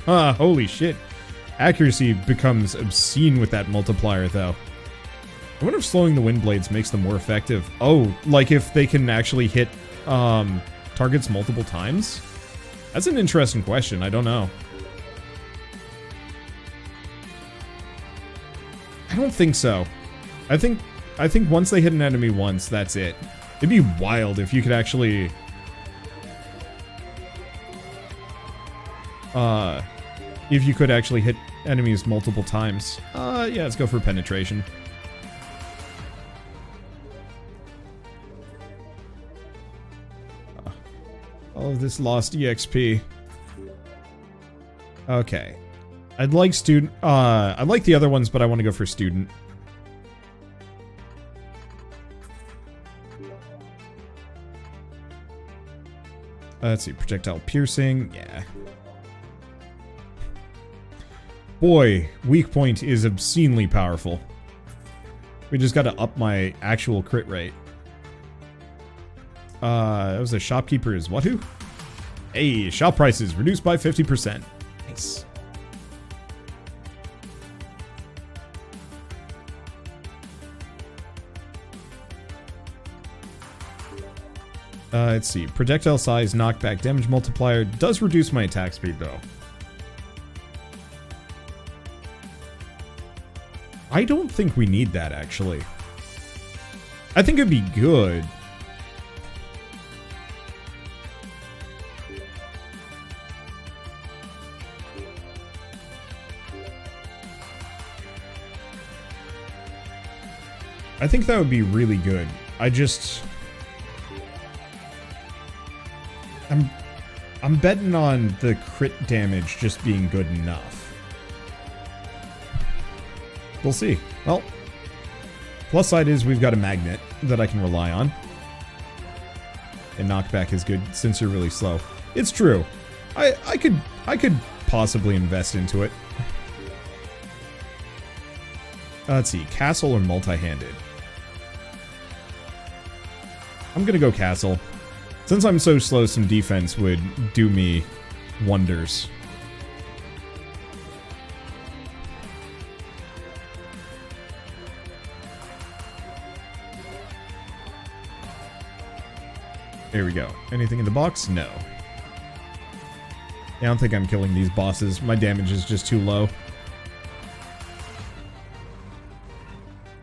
Holy shit. Accuracy becomes obscene with that multiplier, though. I wonder if slowing the wind blades makes them more effective. Oh, like if they can actually hit targets multiple times? That's an interesting question. I don't know. I don't think so. I think once they hit an enemy once, that's it. It'd be wild if you could actually hit enemies multiple times. Yeah, let's go for penetration. All of this lost EXP. Okay. I'd like student. I like the other ones, but I want to go for student. Let's see, projectile piercing. Yeah. Boy, weak point is obscenely powerful. We just got to up my actual crit rate. That was a shopkeeper's what who? Hey, shop prices reduced by 50%. Nice. Let's see. Projectile size, knockback, damage multiplier does reduce my attack speed, though. I don't think we need that, actually. I think it'd be good. I think that would be really good. I'm betting on the crit damage just being good enough. We'll see. Well, plus side is we've got a magnet that I can rely on. And knockback is good since you're really slow. It's true. I could possibly invest into it. Let's see, castle or multi-handed? I'm gonna go castle. Since I'm so slow, some defense would do me wonders. There we go. Anything in the box? No. I don't think I'm killing these bosses. My damage is just too low.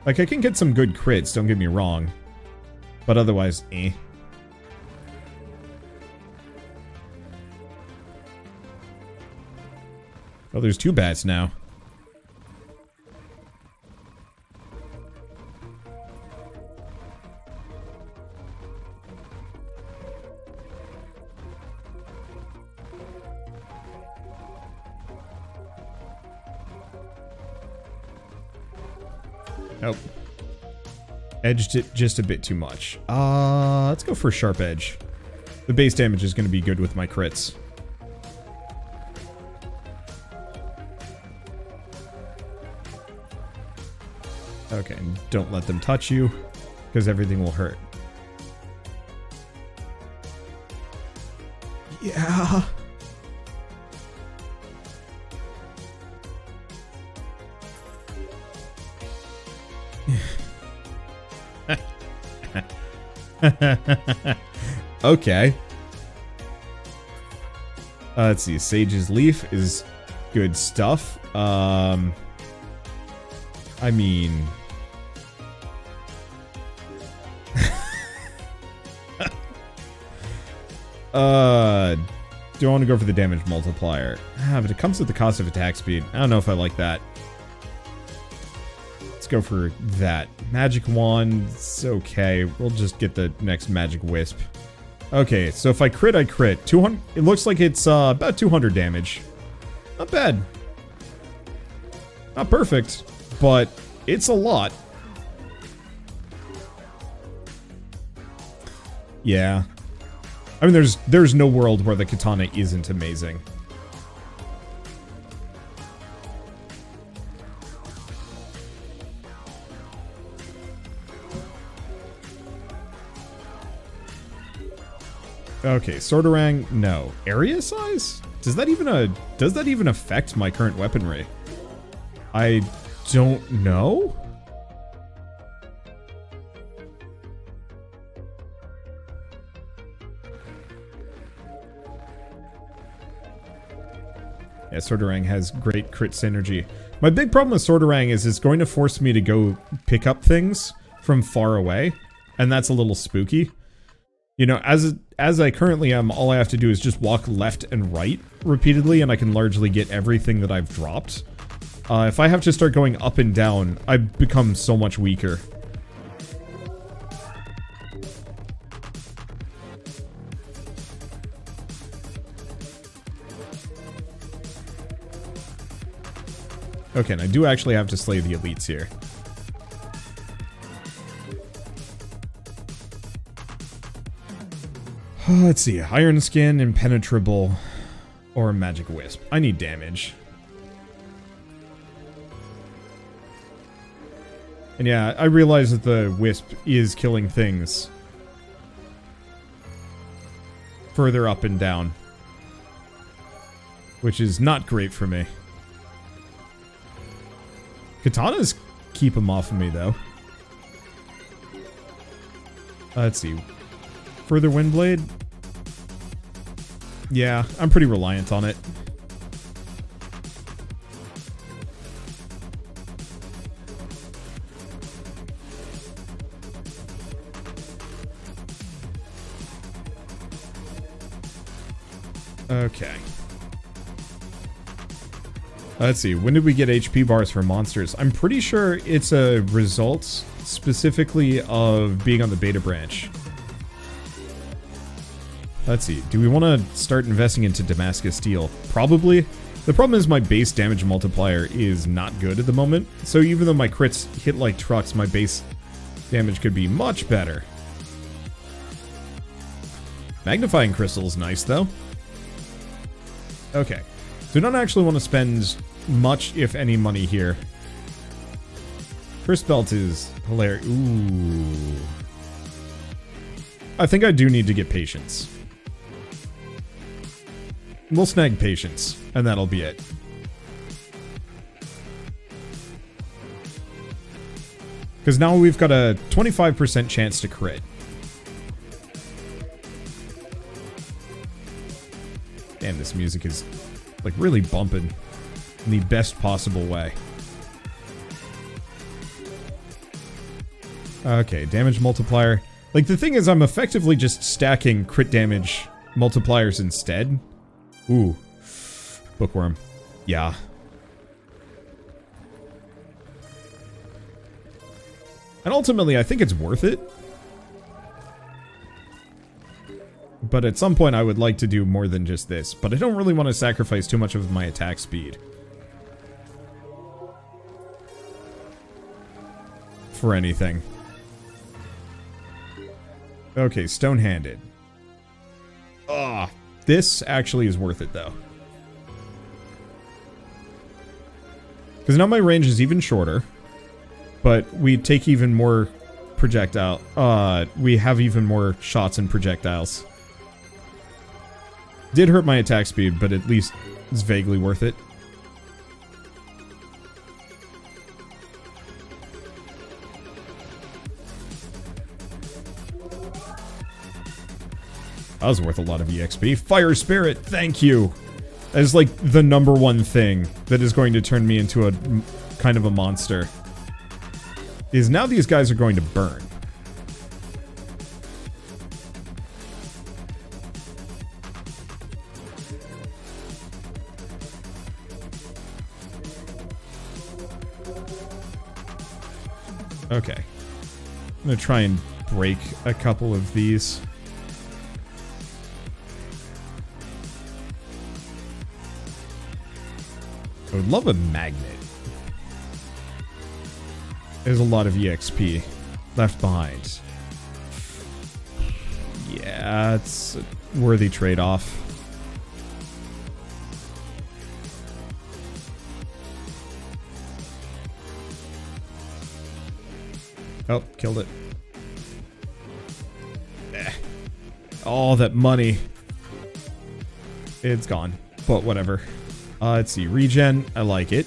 Like, I can get some good crits, don't get me wrong. But otherwise, eh. Oh, there's two bats now. Nope. Edged it just a bit too much. Let's go for sharp edge. The base damage is going to be good with my crits. Okay, don't let them touch you, because everything will hurt. Yeah. Okay. Let's see. Sage's Leaf is good stuff. I mean... do I want to go for the damage multiplier? But it comes with the cost of attack speed. I don't know if I like that. Let's go for that. Magic Wand, it's okay. We'll just get the next Magic Wisp. Okay, so if I crit, I crit. 200. It looks like it's about 200 damage. Not bad. Not perfect, but it's a lot. Yeah. I mean, there's no world where the katana isn't amazing. Okay, Swordorang, no. Area size? Does that even affect my current weaponry? I don't know. Yeah, Swordorang has great crit synergy. My big problem with Swordorang is it's going to force me to go pick up things from far away, and that's a little spooky. You know, as I currently am, all I have to do is just walk left and right repeatedly, and I can largely get everything that I've dropped. If I have to start going up and down, I become so much weaker. Okay, and I do actually have to slay the elites here. Let's see, Iron Skin, Impenetrable, or Magic Wisp. I need damage. And yeah, I realize that the Wisp is killing things further up and down, which is not great for me. Katanas keep them off of me, though. Let's see. Further Windblade? Yeah, I'm pretty reliant on it. Okay. Let's see, when did we get HP bars for monsters? I'm pretty sure it's a result specifically of being on the beta branch. Let's see, do we want to start investing into Damascus Steel? Probably. The problem is my base damage multiplier is not good at the moment, so even though my crits hit like trucks, my base damage could be much better. Magnifying Crystal is nice, though. Okay. So I don't actually want to spend much, if any, money here. First belt is hilarious. Ooh. I think I do need to get patience. We'll snag patience, and that'll be it. Because now we've got a 25% chance to crit. Damn, this music is, like, really bumping in the best possible way. Okay, damage multiplier. Like, the thing is, I'm effectively just stacking crit damage multipliers instead. Ooh. Bookworm. Yeah. And ultimately, I think it's worth it. But at some point, I would like to do more than just this. But I don't really want to sacrifice too much of my attack speed. for anything. Okay, stone-handed. Ah, this actually is worth it, though. Because now my range is even shorter, but we take even more projectile. We have even more shots and projectiles. Did hurt my attack speed, but at least it's vaguely worth it. That was worth a lot of EXP. Fire Spirit, thank you! That is like the #1 thing that is going to turn me into a kind of a monster. Is now these guys are going to burn. Okay. I'm gonna try and break a couple of these. I would love a magnet. There's a lot of EXP left behind. Yeah, it's a worthy trade-off. Oh, killed it. All that money. It's gone, but whatever. Let's see, regen, I like it.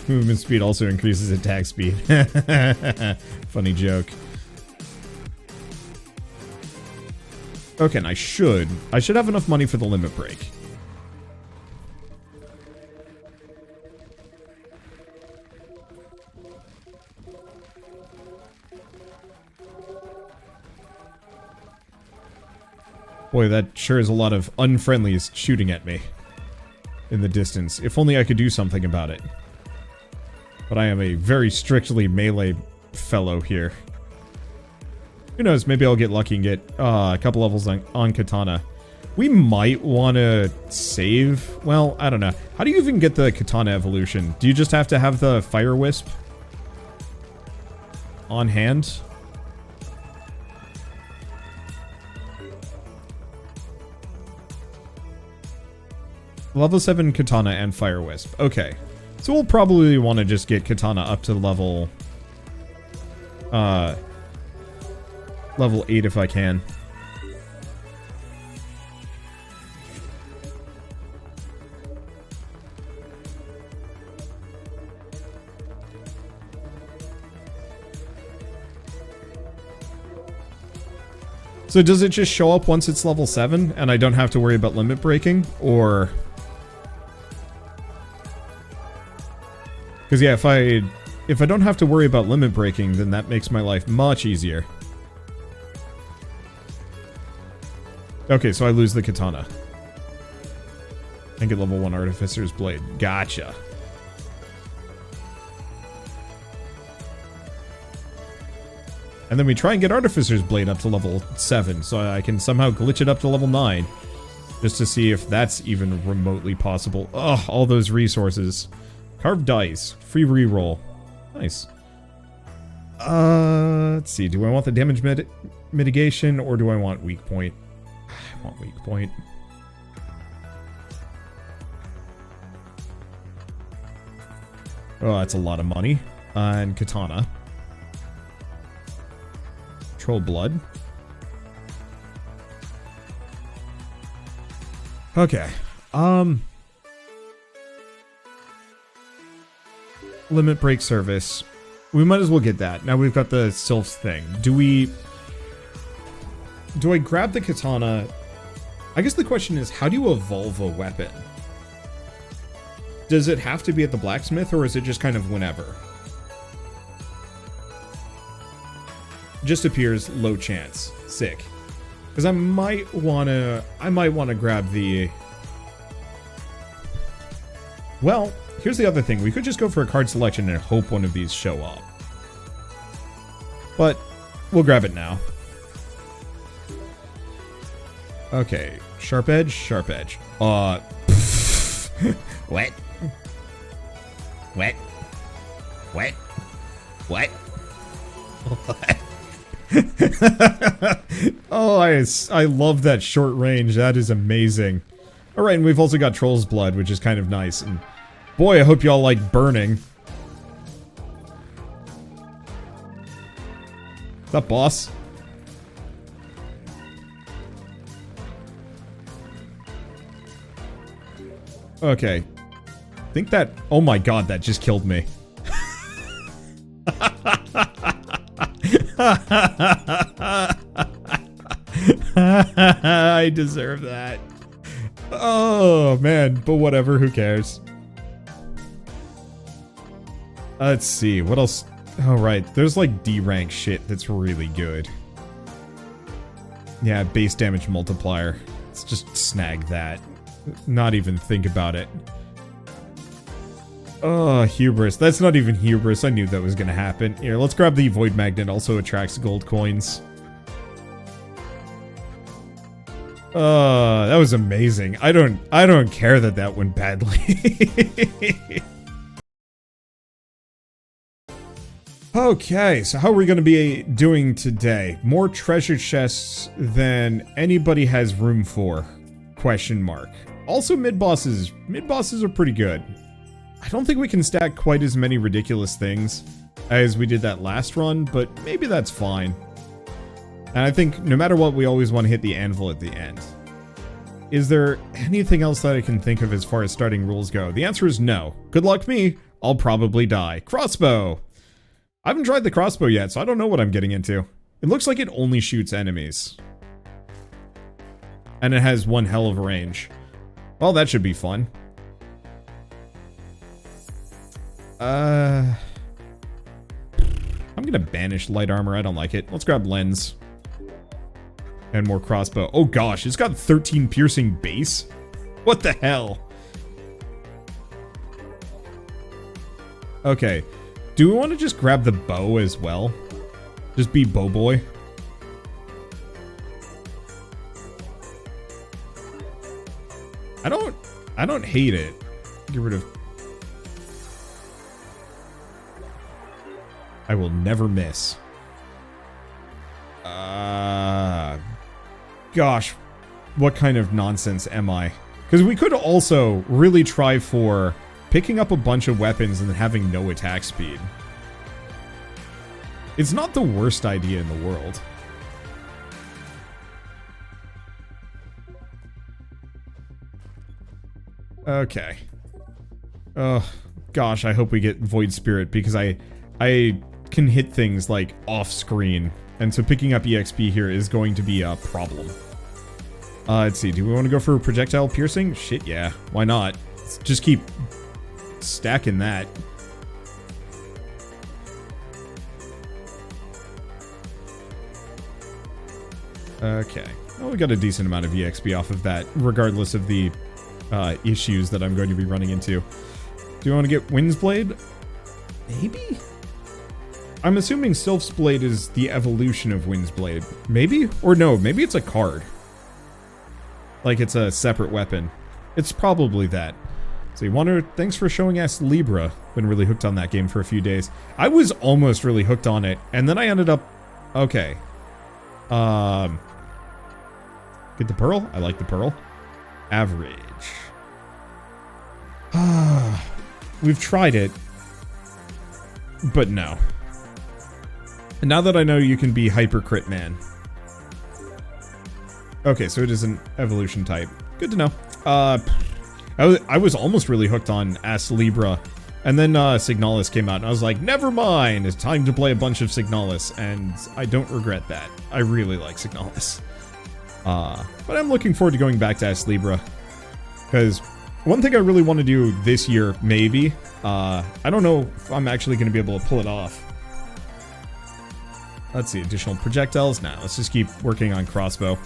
Movement speed also increases attack speed. Funny joke. Okay, and I should have enough money for the limit break. Boy, that sure is a lot of unfriendlies shooting at me in the distance. If only I could do something about it. But I am a very strictly melee fellow here. Who knows, maybe I'll get lucky and get a couple levels on Katana. We might want to save... Well, I don't know. How do you even get the Katana evolution? Do you just have to have the Fire Wisp on hand? Level 7 Katana and Fire Wisp. Okay. So we'll probably want to just get Katana up to level 8 if I can. So does it just show up once it's level 7 and I don't have to worry about limit breaking? Or... Because yeah, if I don't have to worry about limit breaking, then that makes my life much easier. Okay, so I lose the Katana. And get level 1 Artificer's Blade. Gotcha. And then we try and get Artificer's Blade up to level 7, so I can somehow glitch it up to level 9. Just to see if that's even remotely possible. Ugh, all those resources. Carved dice. Free reroll. Nice. Let's see. Do I want the damage mitigation or do I want weak point? I want weak point. Oh, that's a lot of money. And Katana. Troll blood. Okay. Limit break service. We might as well get that. Now we've got the Sylphs thing. Do I grab the Katana? I guess the question is, how do you evolve a weapon? Does it have to be at the blacksmith, or is it just kind of whenever? Just appears low chance. Sick. Because I might wanna grab the... Well, here's the other thing. We could just go for a card selection and hope one of these show up. But we'll grab it now. Okay. Sharp edge, sharp edge. Wet. Wet. Wet. What? Oh, I love that short range. That is amazing. Alright, and we've also got Troll's Blood, which is kind of nice. And boy, I hope y'all like burning. What's up, boss? Okay. I think that... Oh my god, that just killed me. I deserve that. Oh, man. But whatever, who cares? Let's see, what else? Oh, right. There's like D-rank shit that's really good. Yeah, base damage multiplier. Let's just snag that. Not even think about it. Oh, hubris. That's not even hubris. I knew that was gonna happen. Here, let's grab the Void Magnet. Also attracts gold coins. That was amazing. I don't care that that went badly. Okay, so how are we going to be doing today? More treasure chests than anybody has room for? Question mark. Also mid-bosses. Mid-bosses are pretty good. I don't think we can stack quite as many ridiculous things as we did that last run, but maybe that's fine. And I think no matter what, we always want to hit the anvil at the end. Is there anything else that I can think of as far as starting rules go? The answer is no. Good luck me. I'll probably die. Crossbow. I haven't tried the crossbow yet, so I don't know what I'm getting into. It looks like it only shoots enemies. And it has one hell of a range. Well, that should be fun. I'm gonna banish light armor. I don't like it. Let's grab lens. And more crossbow. Oh gosh, it's got 13 piercing base? What the hell? Okay. Do we want to just grab the bow as well? Just be bow boy? I don't hate it. Get rid of... I will never miss. Gosh, what kind of nonsense am I? Because we could also really try for picking up a bunch of weapons and then having no attack speed. It's not the worst idea in the world. Okay. Oh, gosh, I hope we get Void Spirit because I can hit things like off screen. And so picking up EXP here is going to be a problem. Let's see, do we want to go for projectile piercing? Shit, yeah. Why not? Let's just keep stacking that. Okay. Well, we got a decent amount of EXP off of that, regardless of the issues that I'm going to be running into. Do you want to get Wind's Blade? Maybe? I'm assuming Sylph's Blade is the evolution of Wind's Blade. Maybe? Or no, maybe it's a card. Like it's a separate weapon. It's probably that. So you wonder, thanks for showing us Libra. Been really hooked on that game for a few days. I was almost really hooked on it, and then I ended up... Okay. Get the pearl? I like the pearl. Average. We've tried it. But no. And now that I know you can be Hyper Crit Man. Okay, so it is an evolution type. Good to know. I was almost really hooked on As Libra. And then Signalis came out, and I was like, never mind, it's time to play a bunch of Signalis. And I don't regret that. I really like Signalis. But I'm looking forward to going back to As Libra. Because one thing I really want to do this year, maybe, I don't know if I'm actually going to be able to pull it off. Let's see, additional projectiles? Nah, let's just keep working on crossbow.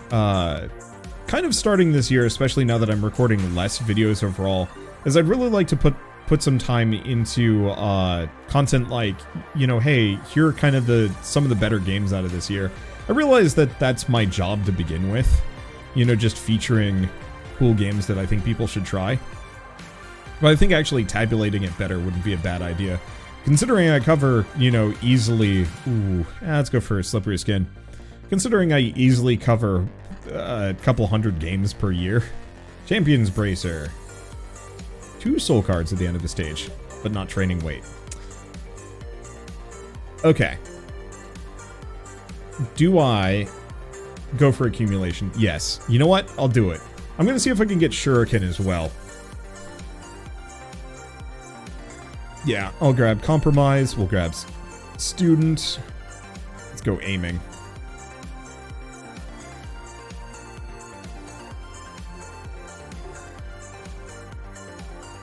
Kind of starting this year, especially now that I'm recording less videos overall, is I'd really like to put some time into content like, you know, hey, here are kind of some of the better games out of this year. I realize that that's my job to begin with, you know, just featuring cool games that I think people should try. But I think actually tabulating it better wouldn't be a bad idea. Considering I cover, you know, easily... Ooh, let's go for Slippery Skin. Considering I easily cover a couple hundred games per year. Champions Bracer. 2 soul cards at the end of the stage, but not training weight. Okay. Do I go for accumulation? Yes. You know what? I'll do it. I'm going to see if I can get Shuriken as well. Yeah, I'll grab Compromise. We'll grab Student. Let's go aiming.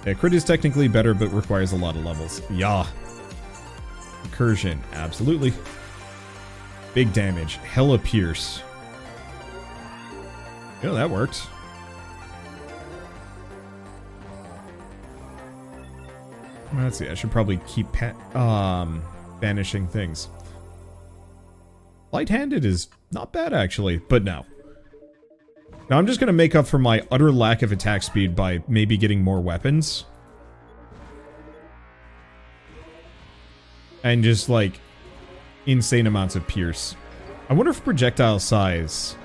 Yeah, crit is technically better, but requires a lot of levels. Yeah. Recursion, absolutely. Big damage. Hella Pierce. Yeah, that worked. Let's see, I should probably keep banishing things. Light-handed is not bad, actually, but no. Now I'm just going to make up for my utter lack of attack speed by maybe getting more weapons. And just, like, insane amounts of pierce. I wonder if projectile size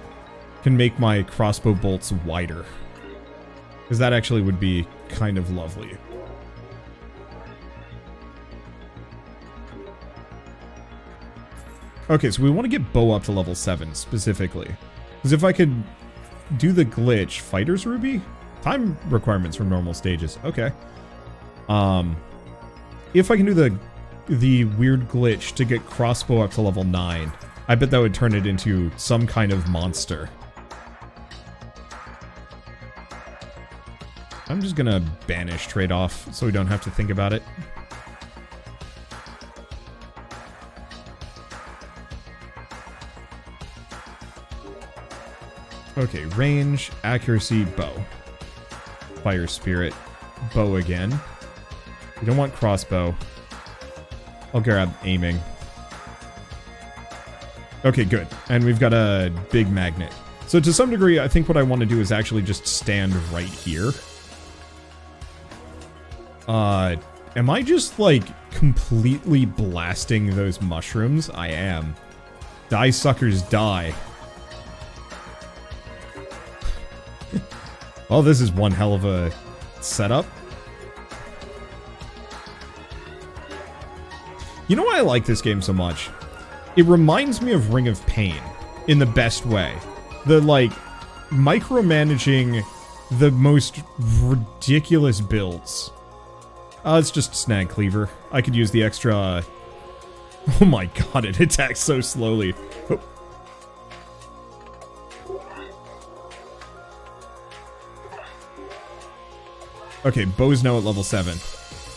can make my crossbow bolts wider. Because that actually would be kind of lovely. Okay, so we want to get bow up to level 7, specifically. Because if I could do the glitch... Fighter's Ruby? Time requirements from normal stages. Okay. If I can do the weird glitch to get crossbow up to level 9, I bet that would turn it into some kind of monster. I'm just gonna banish trade-off so we don't have to think about it. Okay, range, accuracy, bow. Fire Spirit, bow again. We don't want crossbow. I'll grab aiming. Okay, good. And we've got a big magnet. So to some degree, I think what I want to do is actually just stand right here. Am I just, like, completely blasting those mushrooms? I am. Die, suckers, die. Well, this is one hell of a setup. You know why I like this game so much? It reminds me of Ring of Pain in the best way. The, like, micromanaging the most ridiculous builds. It's just Snag Cleaver. I could use the extra... Oh my god, it attacks so slowly. Oh. Okay, bow's now at level 7.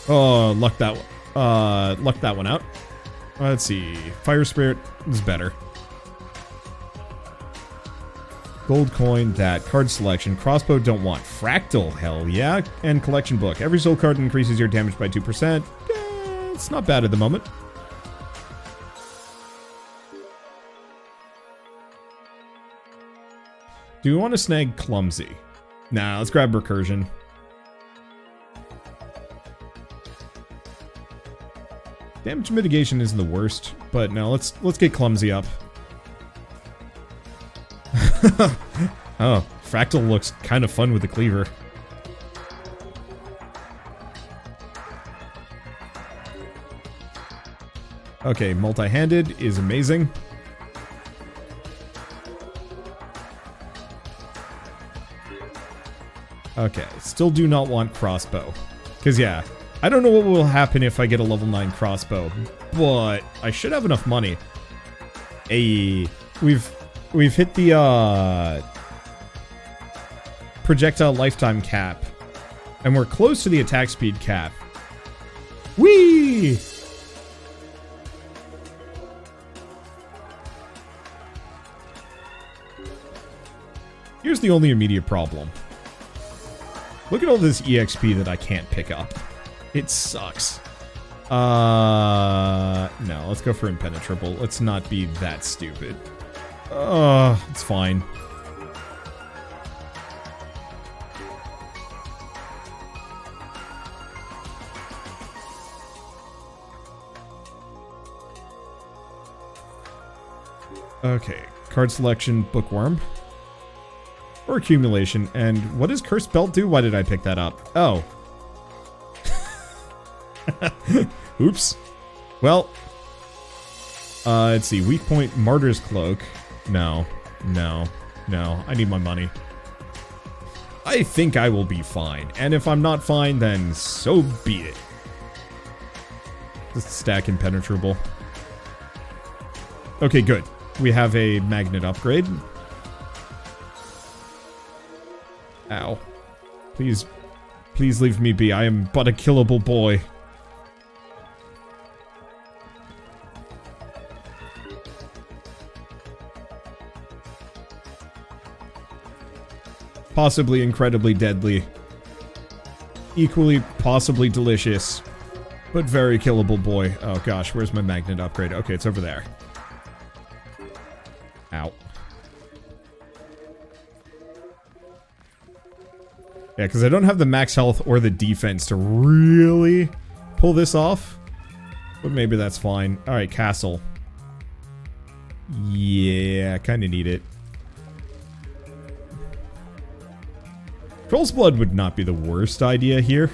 Oh, lucked that one out. Let's see. Fire Spirit is better. Gold coin, that. Card selection. Crossbow, don't want. Fractal, hell yeah. And collection book. Every soul card increases your damage by 2%. It's not bad at the moment. Do we want to snag Clumsy? Nah, let's grab Recursion. Damage mitigation isn't the worst, but no, let's get Clumsy up. Oh, Fractal looks kind of fun with the cleaver. Okay, multi-handed is amazing. Okay, still do not want crossbow. Because, yeah, I don't know what will happen if I get a level 9 crossbow, but I should have enough money. Hey, we've hit the, projectile lifetime cap, and we're close to the attack speed cap. Whee! Here's the only immediate problem. Look at all this EXP that I can't pick up. It sucks. No, let's go for impenetrable. Let's not be that stupid. It's fine. Okay, card selection, bookworm. Or accumulation. And what does Cursed Belt do? Why did I pick that up? Oh. Oops. Well. Let's see. Weak point, Martyr's Cloak. No. No. No. I need my money. I think I will be fine. And if I'm not fine, then so be it. Just stack impenetrable. Okay, good. We have a magnet upgrade. Ow. Please, please leave me be. I am but a killable boy. Possibly incredibly deadly. Equally possibly delicious. But very killable boy. Oh gosh, where's my magnet upgrade? Okay, it's over there. Ow. Yeah, because I don't have the max health or the defense to really pull this off. But maybe that's fine. Alright, castle. Yeah, kind of need it. Troll's Blood would not be the worst idea here.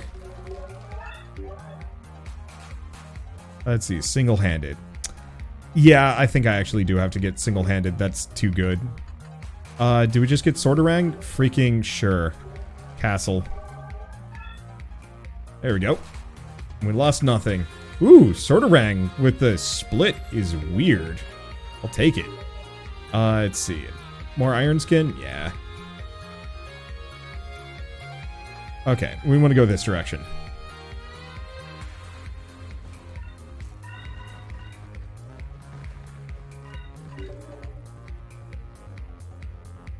Let's see, single-handed. Yeah, I think I actually do have to get single-handed. That's too good. Do we just get Sorterang? Freaking sure. Castle. There we go. We lost nothing. Ooh, Sorterang with the split is weird. I'll take it. Let's see. More Iron Skin? Yeah. Okay, we want to go this direction.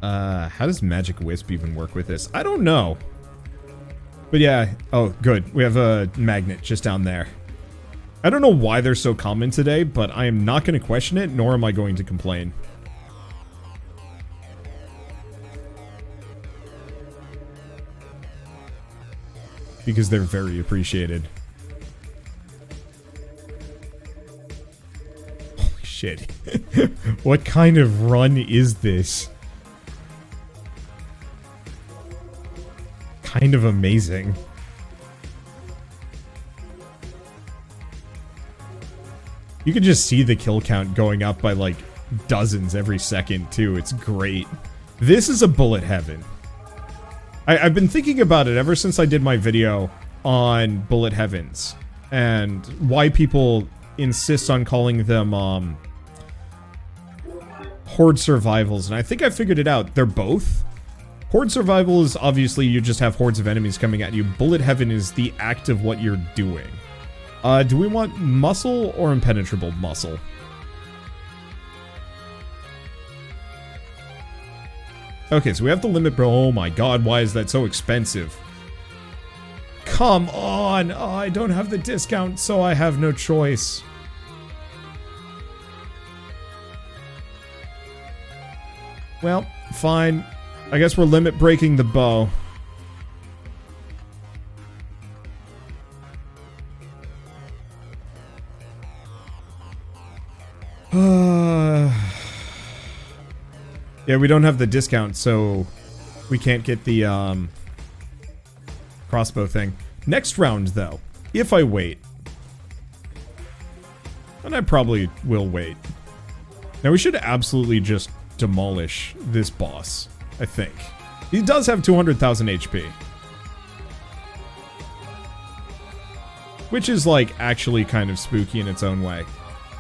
How does Magic Wisp even work with this? I don't know. But yeah, oh, good. We have a magnet just down there. I don't know why they're so common today, but I am not going to question it, nor am I going to complain. Because they're very appreciated. Holy shit. What kind of run is this? Kind of amazing. You can just see the kill count going up by like dozens every second too. It's great. This is a bullet heaven. I've been thinking about it ever since I did my video on bullet heavens and why people insist on calling them horde survivals, and I think I figured it out. They're both. Horde survival is obviously you just have hordes of enemies coming at you. Bullet heaven is the act of what you're doing. Do we want muscle or impenetrable muscle? Okay, so we have the limit, bro. Oh my god, why is that so expensive? Come on! Oh, I don't have the discount, so I have no choice. Well, fine. I guess we're limit breaking the bow. Yeah, we don't have the discount, so we can't get the crossbow thing. Next round, though, if I wait, and I probably will wait. Now, we should absolutely just demolish this boss, I think. He does have 200,000 HP. Which is, like, actually kind of spooky in its own way.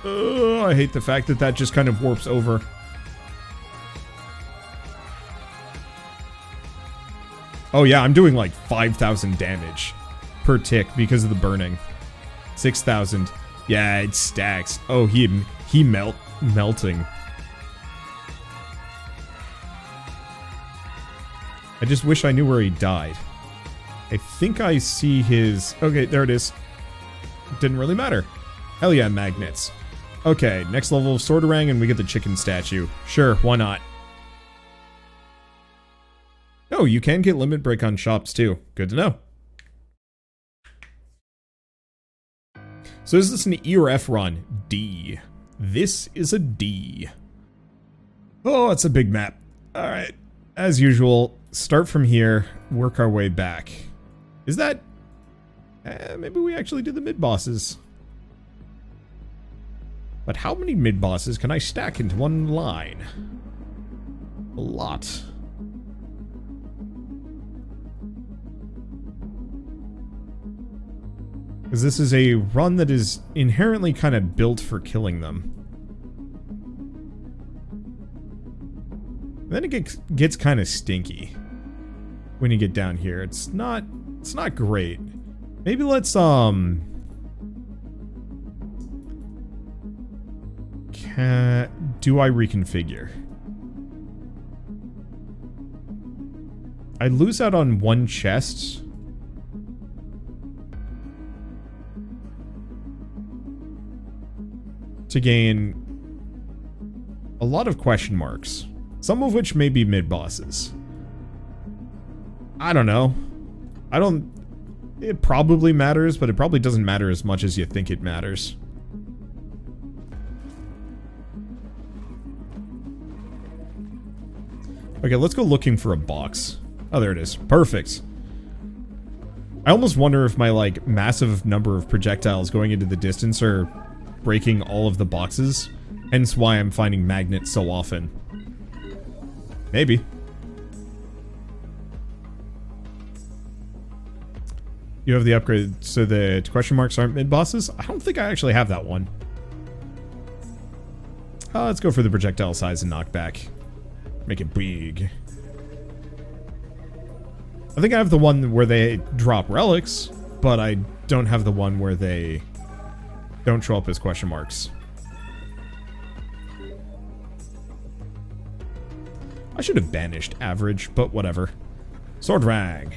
I hate the fact that that just kind of warps over. Oh yeah, I'm doing like 5,000 damage per tick because of the burning. 6,000. Yeah, it stacks. Oh, he melting. I just wish I knew where he died. I think I see his... Okay, there it is. Didn't really matter. Hell yeah, magnets. Okay, next level of Sorterang and we get the chicken statue. Sure, why not? Oh, you can get limit break on shops too. Good to know. So is this an E or F run? D. This is a D. Oh, it's a big map. Alright. As usual, start from here, work our way back. Is that... maybe we actually do the mid-bosses. But how many mid-bosses can I stack into one line? A lot. Because this is a run that is inherently kind of built for killing them. Then it gets kind of stinky when you get down here. It's not great. Maybe let's do I reconfigure? I lose out on one chest. To gain a lot of question marks. Some of which may be mid-bosses. I don't know. It probably matters, but it probably doesn't matter as much as you think it matters. Okay, let's go looking for a box. Oh, there it is. Perfect. I almost wonder if my, like, massive number of projectiles going into the distance are breaking all of the boxes. Hence why I'm finding magnets so often. Maybe. You have the upgrade so the question marks aren't mid-bosses? I don't think I actually have that one. Let's go for the projectile size and knockback. Make it big. I think I have the one where they drop relics, but I don't have the one where they don't show up as question marks. I should have banished average, but whatever. Sword Rang.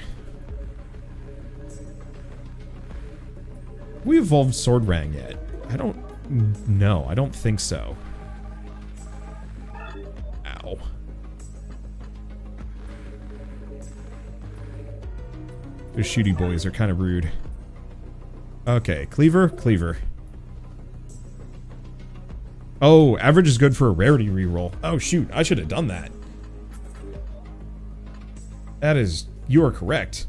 We evolved Sword Rang yet? I don't know. I don't think so. Ow. Those shooty boys are kind of rude. Okay, Cleaver, Cleaver. Oh, average is good for a rarity reroll. Oh shoot, I should have done that. That is, you are correct.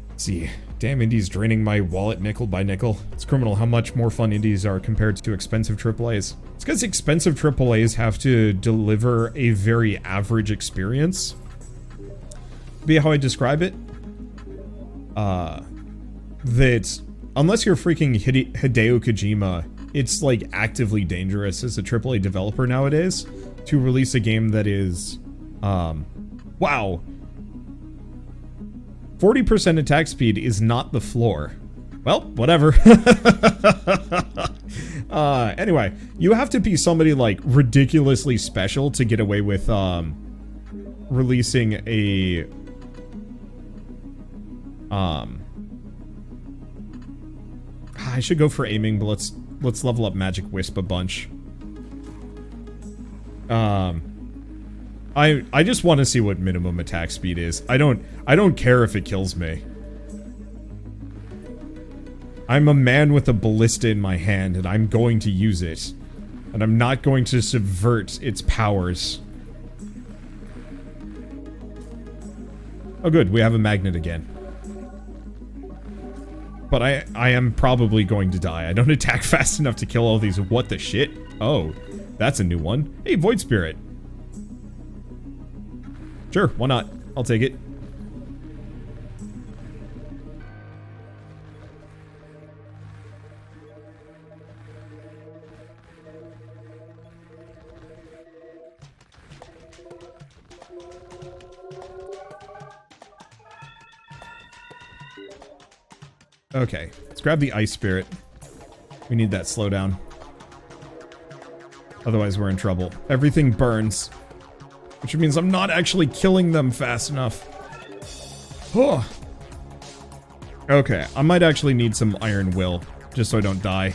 Let's see, damn indies draining my wallet nickel by nickel. It's criminal how much more fun indies are compared to expensive AAAs. It's because expensive AAAs have to deliver a very average experience. Be how I describe it. That unless you're freaking Hideo Kojima, it's like actively dangerous as a AAA developer nowadays to release a game that is, wow. 40% attack speed is not the floor. Well, whatever. Anyway, you have to be somebody like ridiculously special to get away with releasing a I should go for aiming, but let's level up Magic Wisp a bunch. I just want to see what minimum attack speed is. I don't care if it kills me. I'm a man with a ballista in my hand, and I'm going to use it. And I'm not going to subvert its powers. Oh good, we have a magnet again. But I am probably going to die. I don't attack fast enough to kill all these. What the shit? Oh, that's a new one. Hey, Void Spirit. Sure, why not? I'll take it. Okay, let's grab the Ice Spirit. We need that slowdown. Otherwise we're in trouble. Everything burns. Which means I'm not actually killing them fast enough. Oh. Okay, I might actually need some Iron Will, just so I don't die.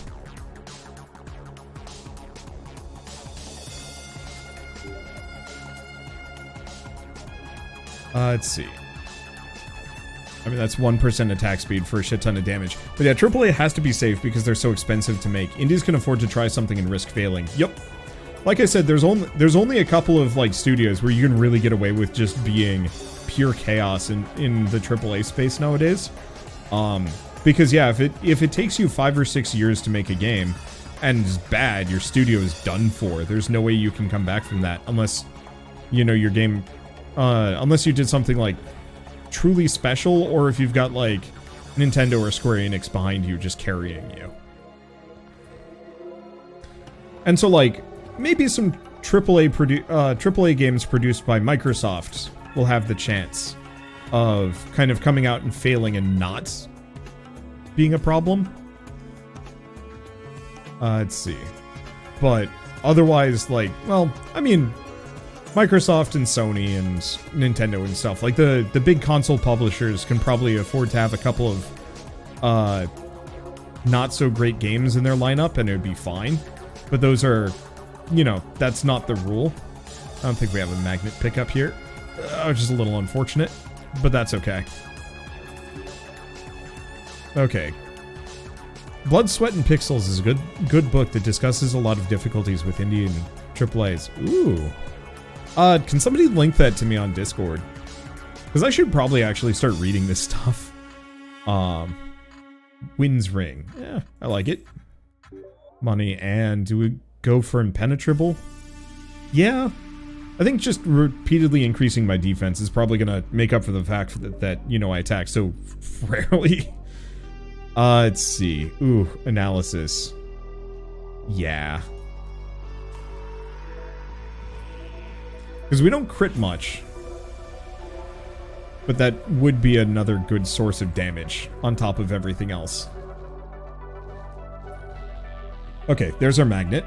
Let's see. I mean, that's 1% attack speed for a shit ton of damage. But yeah, AAA has to be safe because they're so expensive to make. Indies can afford to try something and risk failing. Yep. like I said, there's only a couple of like studios where you can really get away with just being pure chaos in the AAA space nowadays. Because yeah, if it takes you 5 or 6 years to make a game and it's bad, your studio is done for. There's no way you can come back from that unless, you know, your game, unless you did something like truly special, or if you've got like Nintendo or Square Enix behind you just carrying you. And so like maybe some AAA games produced by Microsoft will have the chance of kind of coming out and failing and not being a problem. Let's see. But otherwise, like, well, I mean, Microsoft and Sony and Nintendo and stuff, like the big console publishers can probably afford to have a couple of not so great games in their lineup and it would be fine. But those are, you know, that's not the rule. I don't think we have a magnet pickup here, which is a little unfortunate, but that's okay. Okay. Blood, Sweat, and Pixels is a good book that discusses a lot of difficulties with indie and AAAs. Ooh. Can somebody link that to me on Discord? Because I should probably actually start reading this stuff. Wind's Ring. Yeah, I like it. Money, and do we go for impenetrable? Yeah. I think just repeatedly increasing my defense is probably going to make up for the fact that, you know, I attack so rarely. Let's see. Ooh, analysis. Yeah. Because we don't crit much. But that would be another good source of damage on top of everything else. Okay, there's our magnet.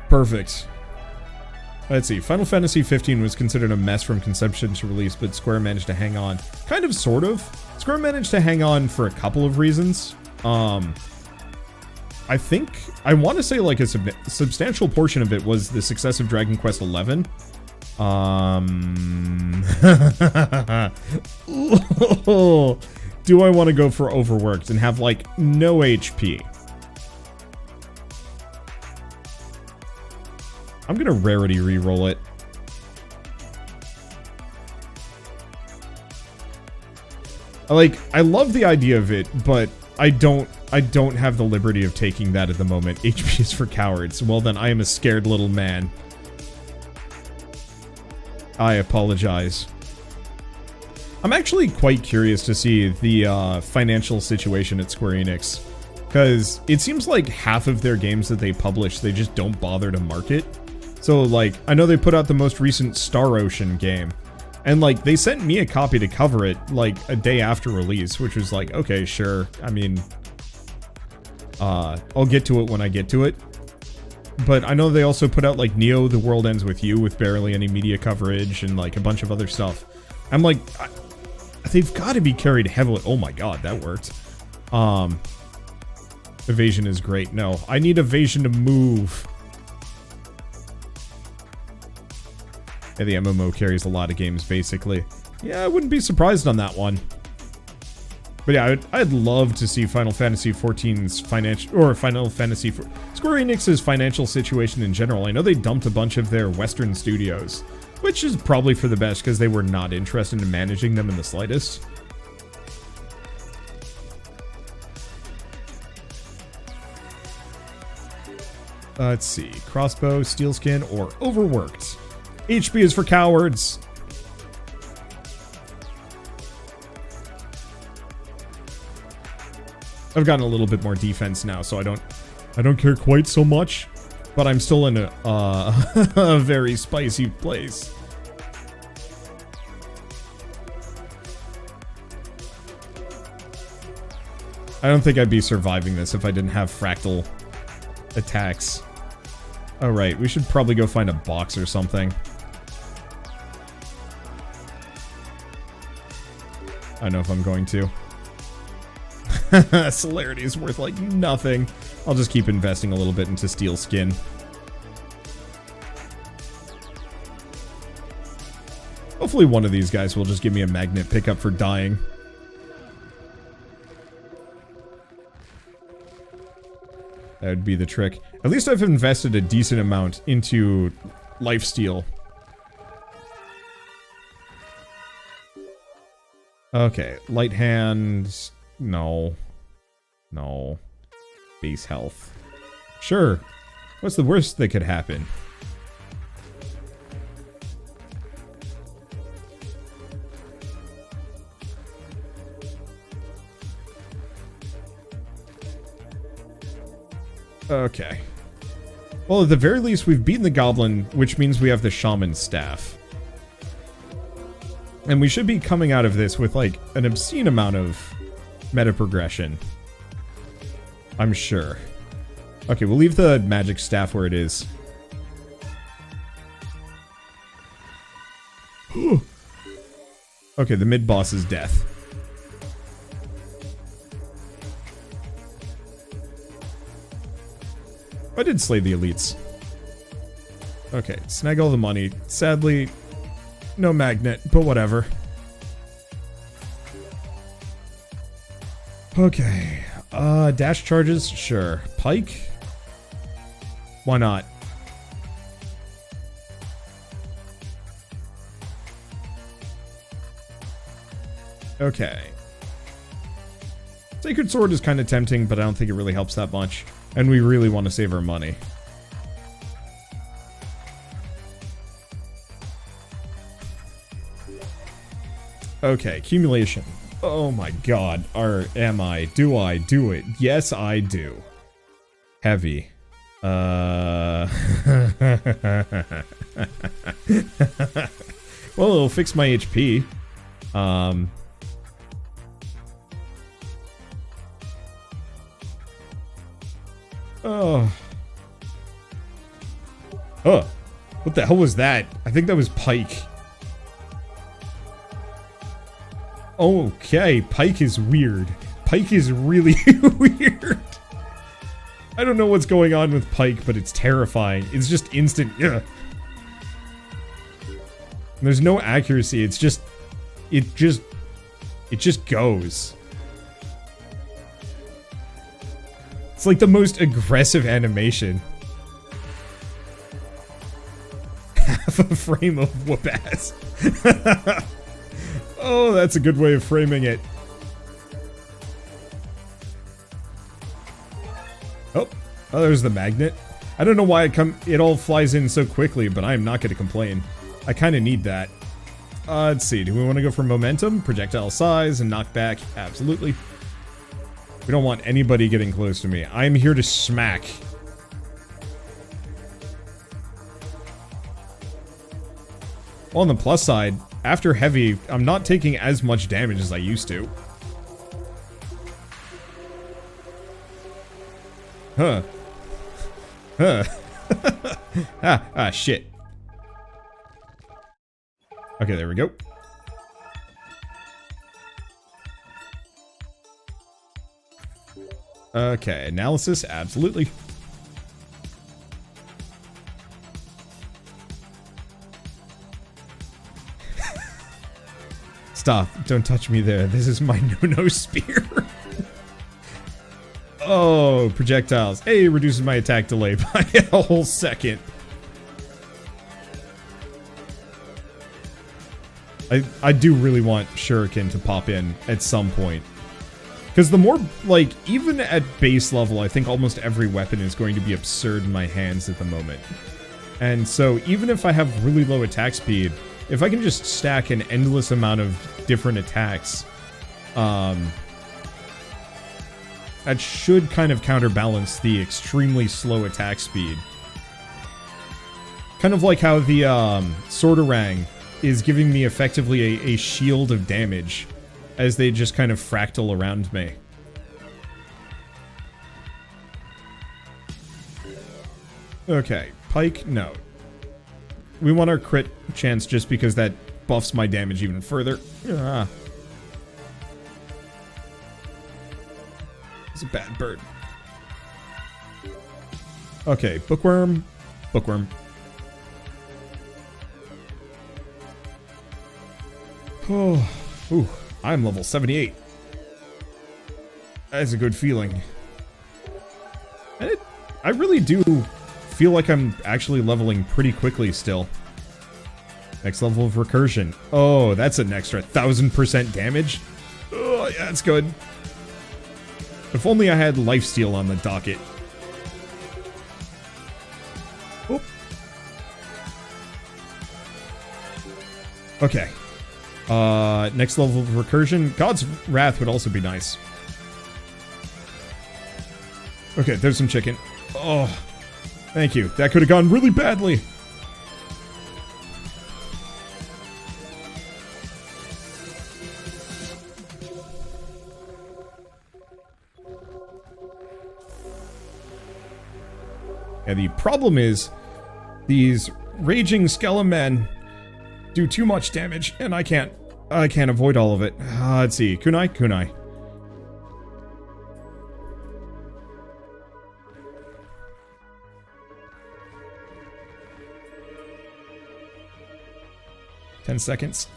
Perfect. Let's see. Final Fantasy 15 was considered a mess from conception to release, but Square managed to hang on. Kind of, sort of. Square managed to hang on for a couple of reasons. I want to say like a substantial portion of it was the success of Dragon Quest XI. Do I want to go for overworked and have like no HP? I'm gonna rarity re-roll it. I love the idea of it, but I don't have the liberty of taking that at the moment. HP is for cowards. Well then, I am a scared little man. I apologize. I'm actually quite curious to see the financial situation at Square Enix, because it seems like half of their games that they publish, they just don't bother to market. So, like, I know they put out the most recent Star Ocean game, and, like, they sent me a copy to cover it, like, a day after release, which was like, okay, sure, I mean, I'll get to it when I get to it. But I know they also put out, like, Neo, The World Ends With You, with barely any media coverage, and, like, a bunch of other stuff. I'm like, they've got to be carried heavily. Oh my god, that worked. Evasion is great. No, I need evasion to move. Yeah, the MMO carries a lot of games, basically. Yeah, I wouldn't be surprised on that one. But yeah, I'd love to see Final Fantasy XIV's financial, or Final Fantasy, Square Enix's financial situation in general. I know they dumped a bunch of their Western studios, which is probably for the best, because they were not interested in managing them in the slightest. Let's see. Crossbow, steel skin, or overworked. HP is for cowards. I've gotten a little bit more defense now, so I don't care quite so much, but I'm still in a, a very spicy place. I don't think I'd be surviving this if I didn't have fractal attacks. Alright, we should probably go find a box or something. I don't know if I'm going to. Celerity is worth like nothing. I'll just keep investing a little bit into steel skin. Hopefully one of these guys will just give me a magnet pickup for dying. That would be the trick. At least I've invested a decent amount into lifesteal. Okay, light hand. No. No. Base health. Sure. What's the worst that could happen? Okay. Well, at the very least, we've beaten the goblin, which means we have the shaman's staff. And we should be coming out of this with, like, an obscene amount of meta progression. I'm sure. Okay, we'll leave the magic staff where it is. Okay, the mid-boss is death. I did slay the elites. Okay, snag all the money. Sadly, no magnet, but whatever. Okay, dash charges, sure. Pike? Why not? Okay. Sacred Sword is kind of tempting, but I don't think it really helps that much. And we really want to save our money. Okay, accumulation. Oh my god. Am I? Do I do it? Yes, I do. Heavy. Well, it'll fix my HP. Oh. Oh. What the hell was that? I think that was Pike. Okay, Pike is weird. Pike is really weird. I don't know what's going on with Pike, but it's terrifying. It's just instant. Ugh. There's no accuracy. It's just... It just goes. It's like the most aggressive animation. Half a frame of whoop-ass. Oh, that's a good way of framing it. Oh, there's the magnet. I don't know why it all flies in so quickly, but I am not going to complain. I kind of need that. Let's see. Do we want to go for momentum, projectile size, and knockback? Absolutely. We don't want anybody getting close to me. I'm here to smack. Well, on the plus side, after heavy, I'm not taking as much damage as I used to. Huh. Huh. Shit. Okay, there we go. Okay, analysis, absolutely. Stop, don't touch me there. This is my no-no spear. Oh, projectiles. Hey, reduces my attack delay by a whole second. I do really want Shuriken to pop in at some point. Because the more, like, even at base level, I think almost every weapon is going to be absurd in my hands at the moment. And so, even if I have really low attack speed, if I can just stack an endless amount of different attacks, that should kind of counterbalance the extremely slow attack speed. Kind of like how the Swordorang is giving me effectively a shield of damage as they just kind of fractal around me. Okay, Pike, no. We want our crit chance just because that buffs my damage even further. Ah. It's a bad bird. Okay, bookworm. Bookworm. Oh, ooh, I'm level 78. That is a good feeling. And I really do feel like I'm actually leveling pretty quickly still. Next level of recursion. Oh, that's an extra 1000% damage. Oh, yeah, that's good. If only I had lifesteal on the docket. Oh. Okay. Next level of recursion. God's Wrath would also be nice. Okay, there's some chicken. Oh, thank you. That could have gone really badly. Yeah, the problem is these raging skelemen do too much damage, and I can't avoid all of it. Let's see. Kunai? Kunai. Ten seconds.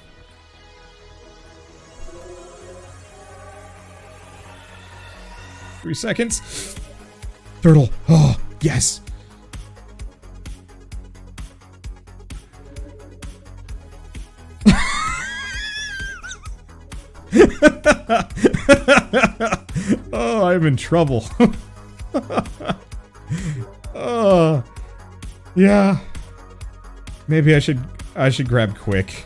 Three seconds. Turtle. Oh, yes. Oh, I'm in trouble. Oh, yeah. Maybe I should grab quick.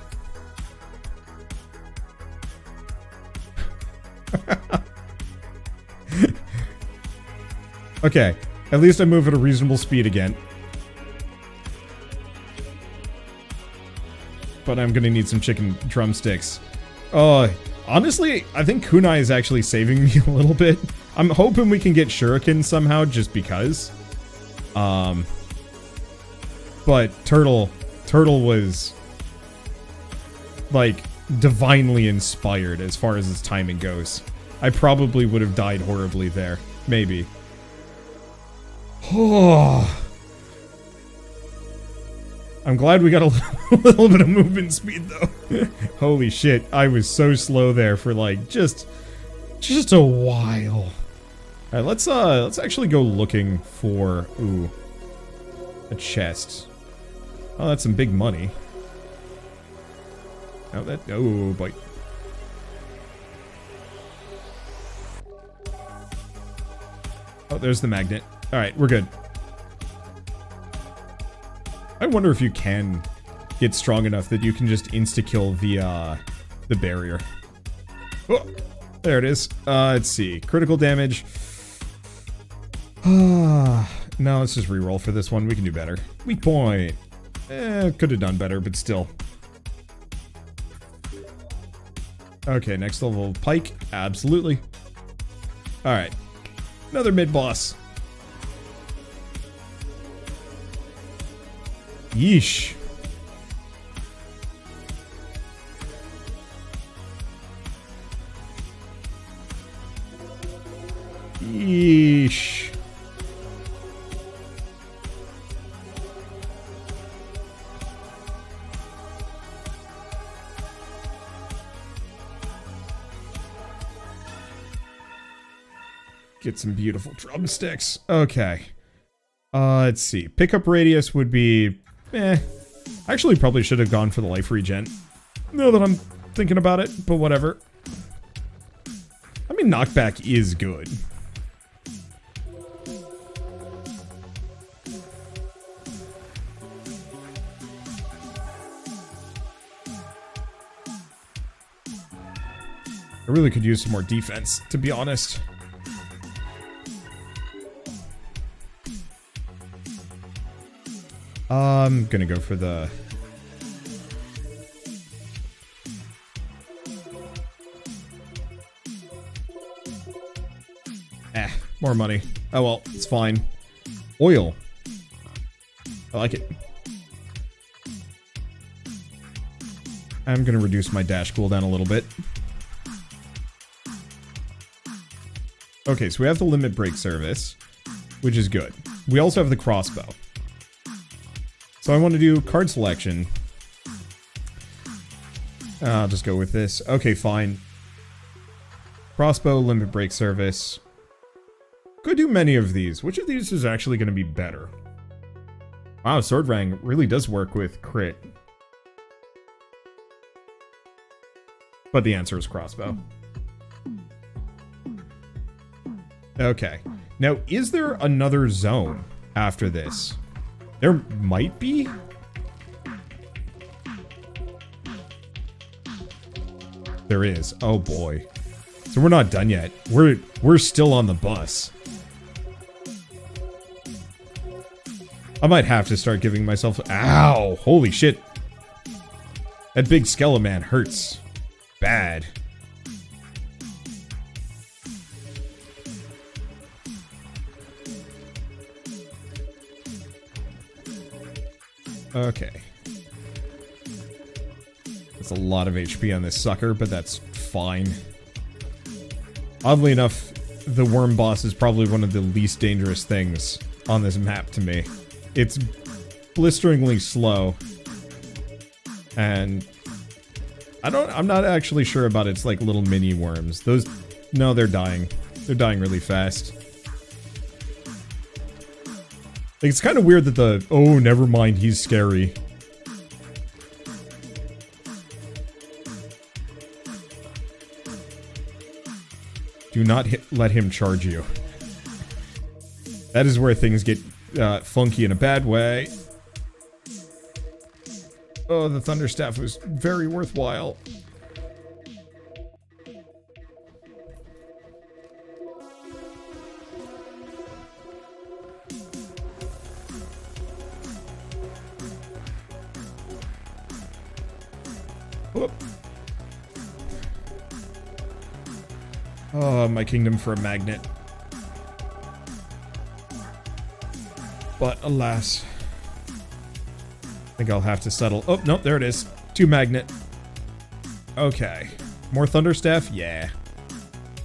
Okay, at least I move at a reasonable speed again. But I'm gonna need some chicken drumsticks. Honestly, I think Kunai is actually saving me a little bit. I'm hoping we can get Shuriken somehow, just because. But Turtle was, like, divinely inspired as far as his timing goes. I probably would have died horribly there. Maybe. Oh. I'm glad we got a little bit of movement speed, though. Holy shit, I was so slow there for, like, just a while. Alright, let's actually go looking for, ooh, a chest. Oh, that's some big money. Oh, boy. Oh, there's the magnet. Alright, we're good. I wonder if you can get strong enough that you can just insta-kill the barrier. Oh, there it is. Let's see. Critical damage. No, let's just reroll for this one. We can do better. Weak point. Could have done better, but still. Okay, next level of Pike. Absolutely. Alright. Another mid-boss. Yeesh. Yeesh. Get some beautiful drumsticks. Okay. Let's see. Pickup radius would be... Actually, probably should have gone for the life regen. Now that I'm thinking about it, but whatever. I mean, knockback is good. I really could use some more defense, to be honest. I'm gonna go for the... more money. Oh well, it's fine. Oil. I like it. I'm gonna reduce my dash cooldown a little bit. Okay, so we have the limit break service, which is good. We also have the crossbow. So I want to do card selection. I'll just go with this. Okay, fine. Crossbow, limit break service. Could do many of these. Which of these is actually going to be better? Wow, Sword Rang really does work with crit. But the answer is crossbow. Okay. Now, is there another zone after this? There might be? There is. Oh boy. So we're not done yet. We're still on the bus. I might have to start giving myself... Ow! Holy shit. That big skeleton man hurts. Bad. Okay. That's a lot of HP on this sucker, but that's fine. Oddly enough, the worm boss is probably one of the least dangerous things on this map to me. It's blisteringly slow. And I'm not actually sure about its like little mini worms. Those, no, they're dying. They're dying really fast. Like, it's kind of weird that the, oh, never mind, he's scary. Do not let him charge you. That is where things get funky in a bad way. Oh, the Thunderstaff was very worthwhile. Whoop. Oh, my kingdom for a magnet. But alas, I think I'll have to settle. Oh, nope, there it is. 2 magnet. Okay. More Thunderstaff? Yeah.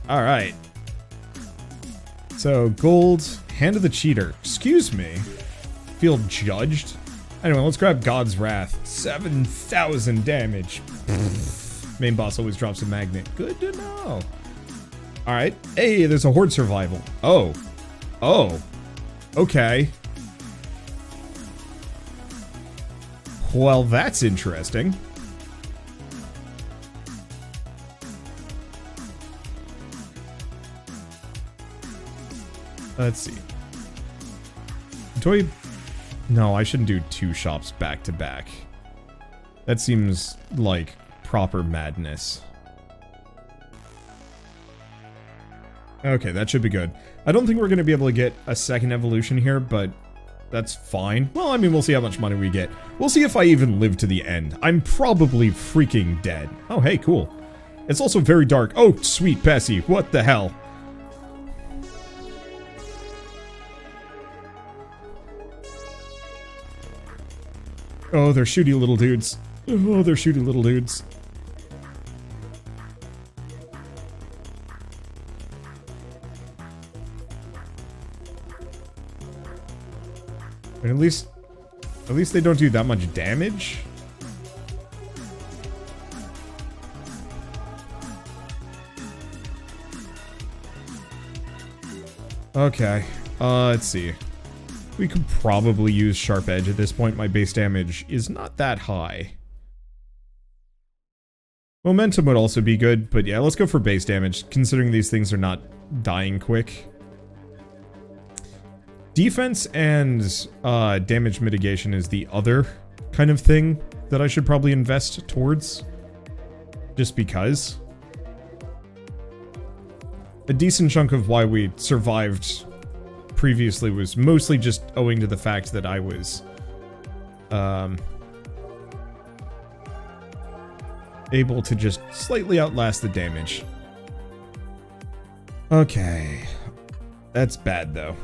Alright. So, gold, Hand of the Cheater. Excuse me. Feel judged? Anyway, let's grab God's Wrath. 7,000 damage. Main boss always drops a magnet. Good to know. Alright. Hey, there's a horde survival. Oh. Oh. Okay. Well, that's interesting. Let's see. Do I... No, I shouldn't do 2 shops back to back. That seems like proper madness. Okay, that should be good. I don't think we're going to be able to get a second evolution here, but that's fine. Well, I mean, we'll see how much money we get. We'll see if I even live to the end. I'm probably freaking dead. Oh, hey, cool. It's also very dark. Oh, sweet Bessie. What the hell? Oh, they're shooty little dudes. Oh, they're shooty little dudes. I mean, at least they don't do that much damage. Okay, let's see. We could probably use Sharp Edge at this point. My base damage is not that high. Momentum would also be good, but yeah, let's go for base damage, considering these things are not dying quick. Defense and damage mitigation is the other kind of thing that I should probably invest towards. Just because. A decent chunk of why we survived previously was mostly just owing to the fact that I was able to just slightly outlast the damage. Okay. That's bad, though.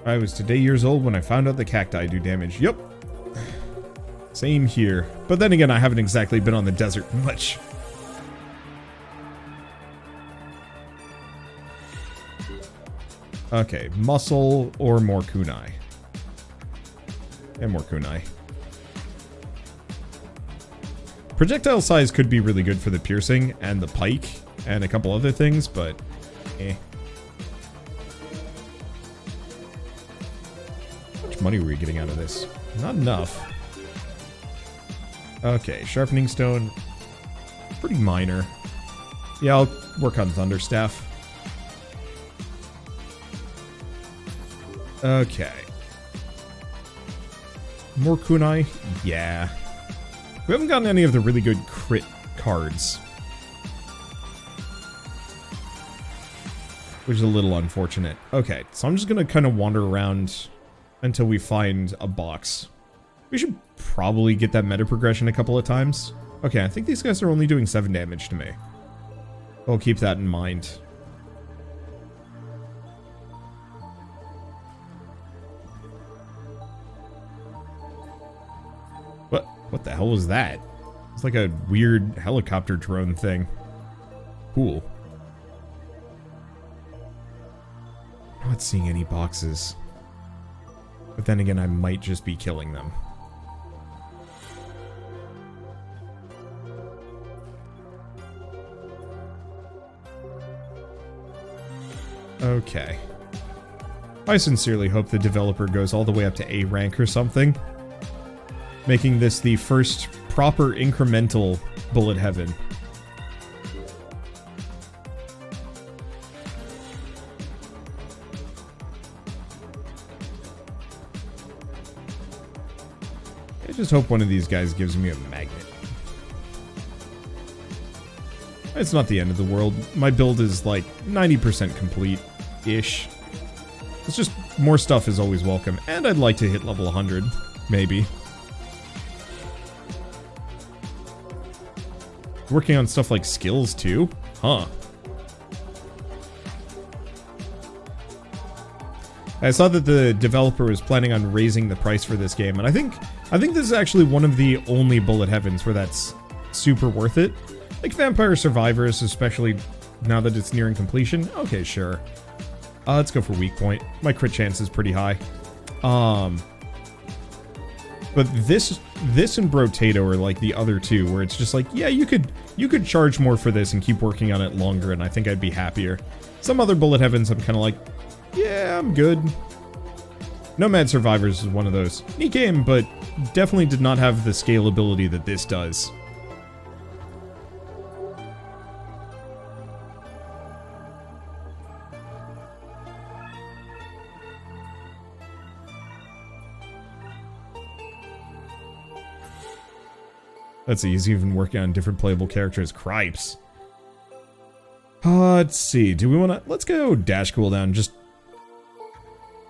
I was today years old when I found out the cacti do damage. Yep. Same here. But then again, I haven't exactly been on the desert much. Okay, muscle or more kunai. And more kunai. Projectile size could be really good for the piercing and the pike and a couple other things, but eh. How much money were we getting out of this? Not enough. Okay, sharpening stone. Pretty minor. Yeah, I'll work on Thunderstaff. Okay. More kunai? Yeah. We haven't gotten any of the really good crit cards, which is a little unfortunate. Okay, so I'm just gonna kind of wander around until we find a box. We should probably get that meta progression a couple of times. Okay, I think these guys are only doing 7 damage to me. I'll keep that in mind. What the hell was that? It's like a weird helicopter drone thing. Cool. I'm not seeing any boxes. But then again, I might just be killing them. Okay. I sincerely hope the developer goes all the way up to A rank or something, making this the first proper incremental bullet heaven. I just hope one of these guys gives me a magnet. It's not the end of the world. My build is like 90% complete-ish. It's just more stuff is always welcome, and I'd like to hit level 100, maybe. Working on stuff like skills too? Huh. I saw that the developer was planning on raising the price for this game, and I think this is actually one of the only bullet heavens where that's super worth it. Like Vampire Survivors, especially now that it's nearing completion. Okay, sure. Let's go for weak point. My crit chance is pretty high. But this and Brotato are like the other two, where it's just like, yeah, you could charge more for this and keep working on it longer, and I think I'd be happier. Some other bullet heavens, I'm kind of like, yeah, I'm good. Nomad Survivors is one of those. Neat game, but definitely did not have the scalability that this does. Let's see, he's even working on different playable characters. Cripes. Let's see, do we want to... Let's go dash cooldown, just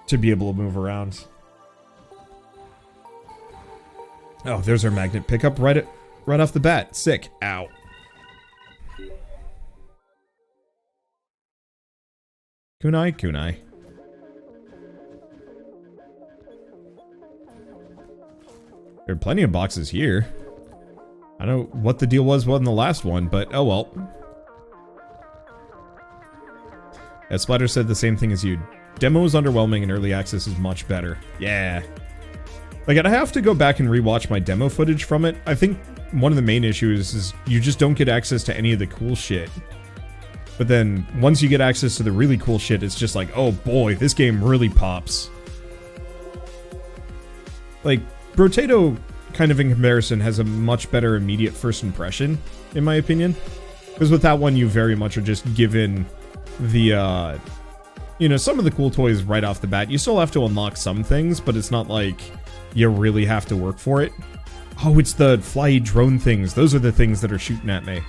to be able to move around. Oh, there's our magnet pickup right off the bat. Sick. Ow. Kunai, kunai. There are plenty of boxes here. I don't know what the deal was on the last one, but oh well. As Splatter said the same thing as you. Demo is underwhelming and early access is much better. Yeah. Like, I'd have to go back and rewatch my demo footage from it. I think one of the main issues is you just don't get access to any of the cool shit. But then, once you get access to the really cool shit, it's just like, oh boy, this game really pops. Like, Brotato, kind of in comparison, has a much better immediate first impression, in my opinion. Because with that one, you very much are just given the, you know, some of the cool toys right off the bat. You still have to unlock some things, but it's not like you really have to work for it. Oh, it's the flyy drone things. Those are the things that are shooting at me.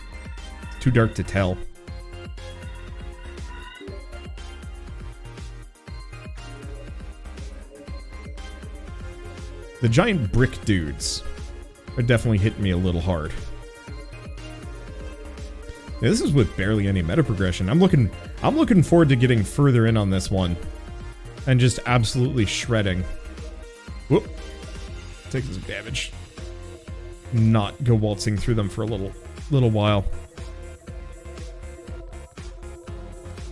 It's too dark to tell. The giant brick dudes are definitely hitting me a little hard. Yeah, this is with barely any meta progression. I'm looking forward to getting further in on this one and just absolutely shredding. Whoop. Taking some damage. Not go waltzing through them for a little while.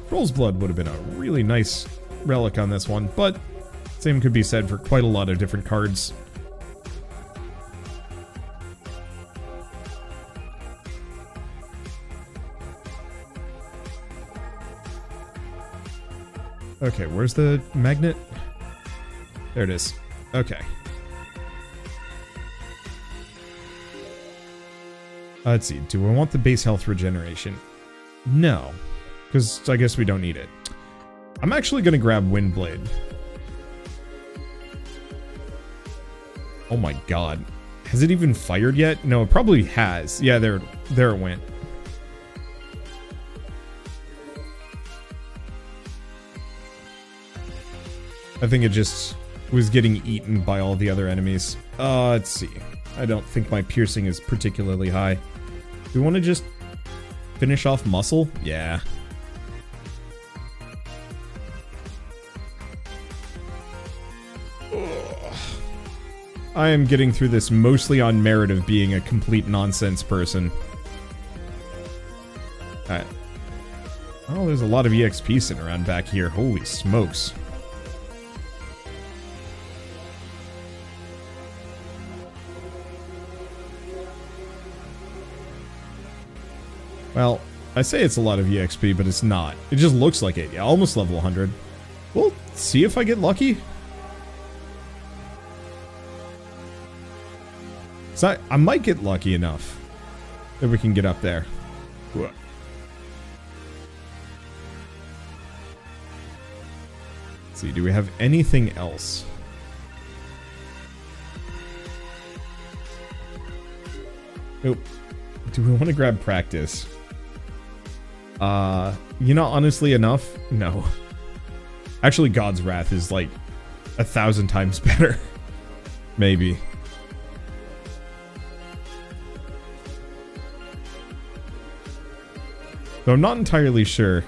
Troll's Blood would have been a really nice relic on this one, but same could be said for quite a lot of different cards. Okay, where's the magnet? There it is. Okay. Let's see. Do I want the base health regeneration? No. Because I guess we don't need it. I'm actually going to grab Windblade. Oh my god. Has it even fired yet? No, it probably has. Yeah, there it went. I think it just was getting eaten by all the other enemies. Let's see. I don't think my piercing is particularly high. Do we want to just finish off muscle? Yeah. Ugh. I am getting through this mostly on merit of being a complete nonsense person. Alright. Oh, there's a lot of EXP sitting around back here. Holy smokes. Well, I say it's a lot of EXP, but it's not. It just looks like it. Yeah, almost level 100. We'll see if I get lucky. So I might get lucky enough that we can get up there. Let's see, do we have anything else? Nope. Do we want to grab practice? You know, honestly enough, no. Actually, God's Wrath is like 1,000 times better. Maybe. Though I'm not entirely sure.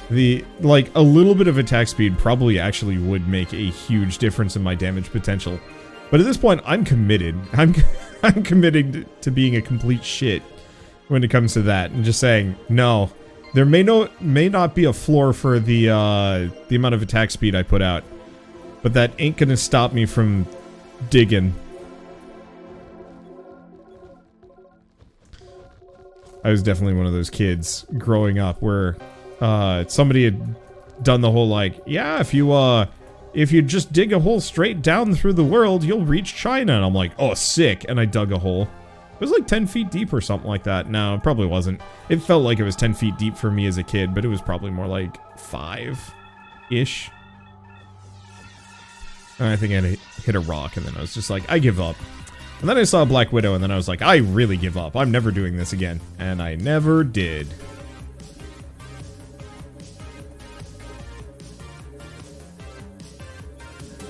Like, a little bit of attack speed probably actually would make a huge difference in my damage potential. But at this point, I'm committed. I'm committed to being a complete shit when it comes to that. And just saying, no. There may not be a floor for the amount of attack speed I put out. But that ain't gonna stop me from digging. I was definitely one of those kids growing up where somebody had done the whole like, yeah, if you just dig a hole straight down through the world, you'll reach China. And I'm like, oh, sick. And I dug a hole. It was like 10 feet deep or something like that. No, it probably wasn't. It felt like it was 10 feet deep for me as a kid, but it was probably more like 5-ish. And I think I hit a rock, and then I was just like, I give up. And then I saw a Black Widow, and then I was like, I really give up. I'm never doing this again. And I never did.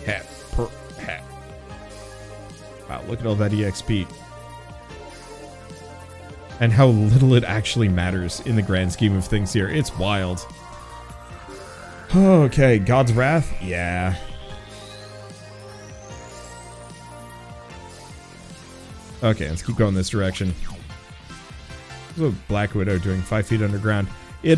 Hat per hat. Wow, look at all that EXP. And how little it actually matters in the grand scheme of things here. It's wild. Okay, God's Wrath? Yeah. Okay, let's keep going this direction. There's a Black Widow doing 5 feet underground. It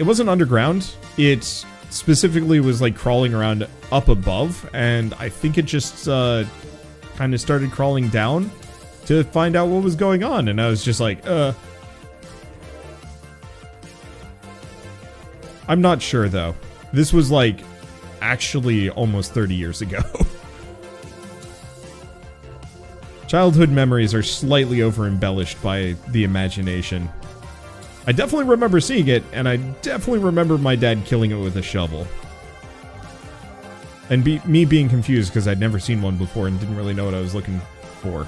wasn't underground. It specifically was like crawling around up above, and I think it just kind of started crawling down to find out what was going on, and I was just like, I'm not sure though. This was like actually almost 30 years ago. Childhood memories are slightly over-embellished by the imagination. I definitely remember seeing it, and I definitely remember my dad killing it with a shovel. And me being confused because I'd never seen one before and didn't really know what I was looking for.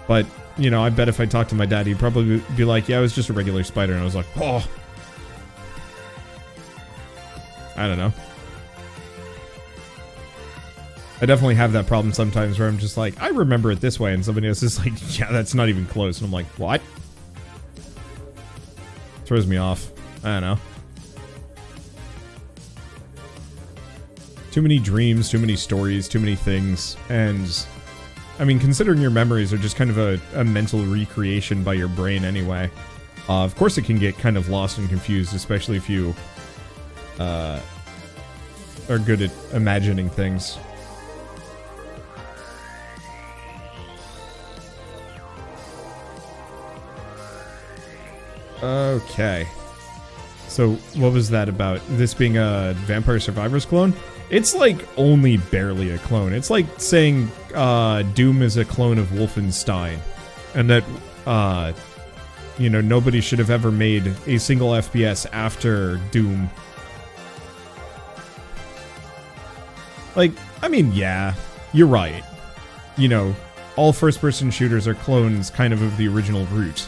But, you know, I bet if I talked to my dad, he'd probably be like, yeah, it was just a regular spider. And I was like, oh. I don't know. I definitely have that problem sometimes where I'm just like, I remember it this way, and somebody else is like, yeah, that's not even close. And I'm like, what? Throws me off. I don't know. Too many dreams, too many stories, too many things. And, I mean, considering your memories are just kind of a mental recreation by your brain anyway, of course it can get kind of lost and confused, especially if you are good at imagining things. Okay. So what was that about? This being a Vampire Survivors clone? It's like only barely a clone. It's like saying Doom is a clone of Wolfenstein, and that you know, nobody should have ever made a single FPS after Doom. Like, I mean, yeah, you're right. You know, all first-person shooters are clones kind of the original root.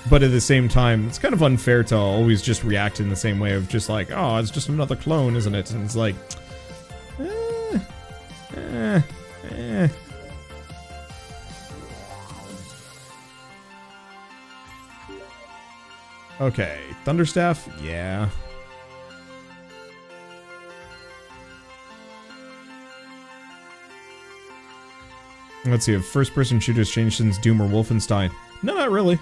But at the same time, it's kind of unfair to always just react in the same way of just like, oh, it's just another clone, isn't it? And it's like, Okay, Thunderstaff, yeah. Let's see, have first-person shooters changed since Doom or Wolfenstein? No, not really.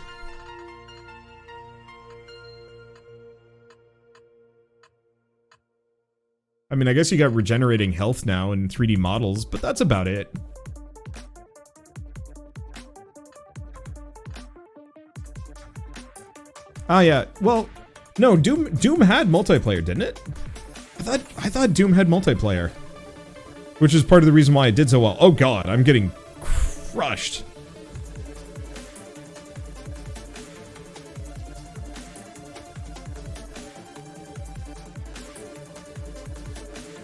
I mean, I guess you got regenerating health now in 3D models, but that's about it. Ah, yeah. Well, no, Doom had multiplayer, didn't it? I thought Doom had multiplayer. Which is part of the reason why it did so well. Oh god, I'm getting crushed.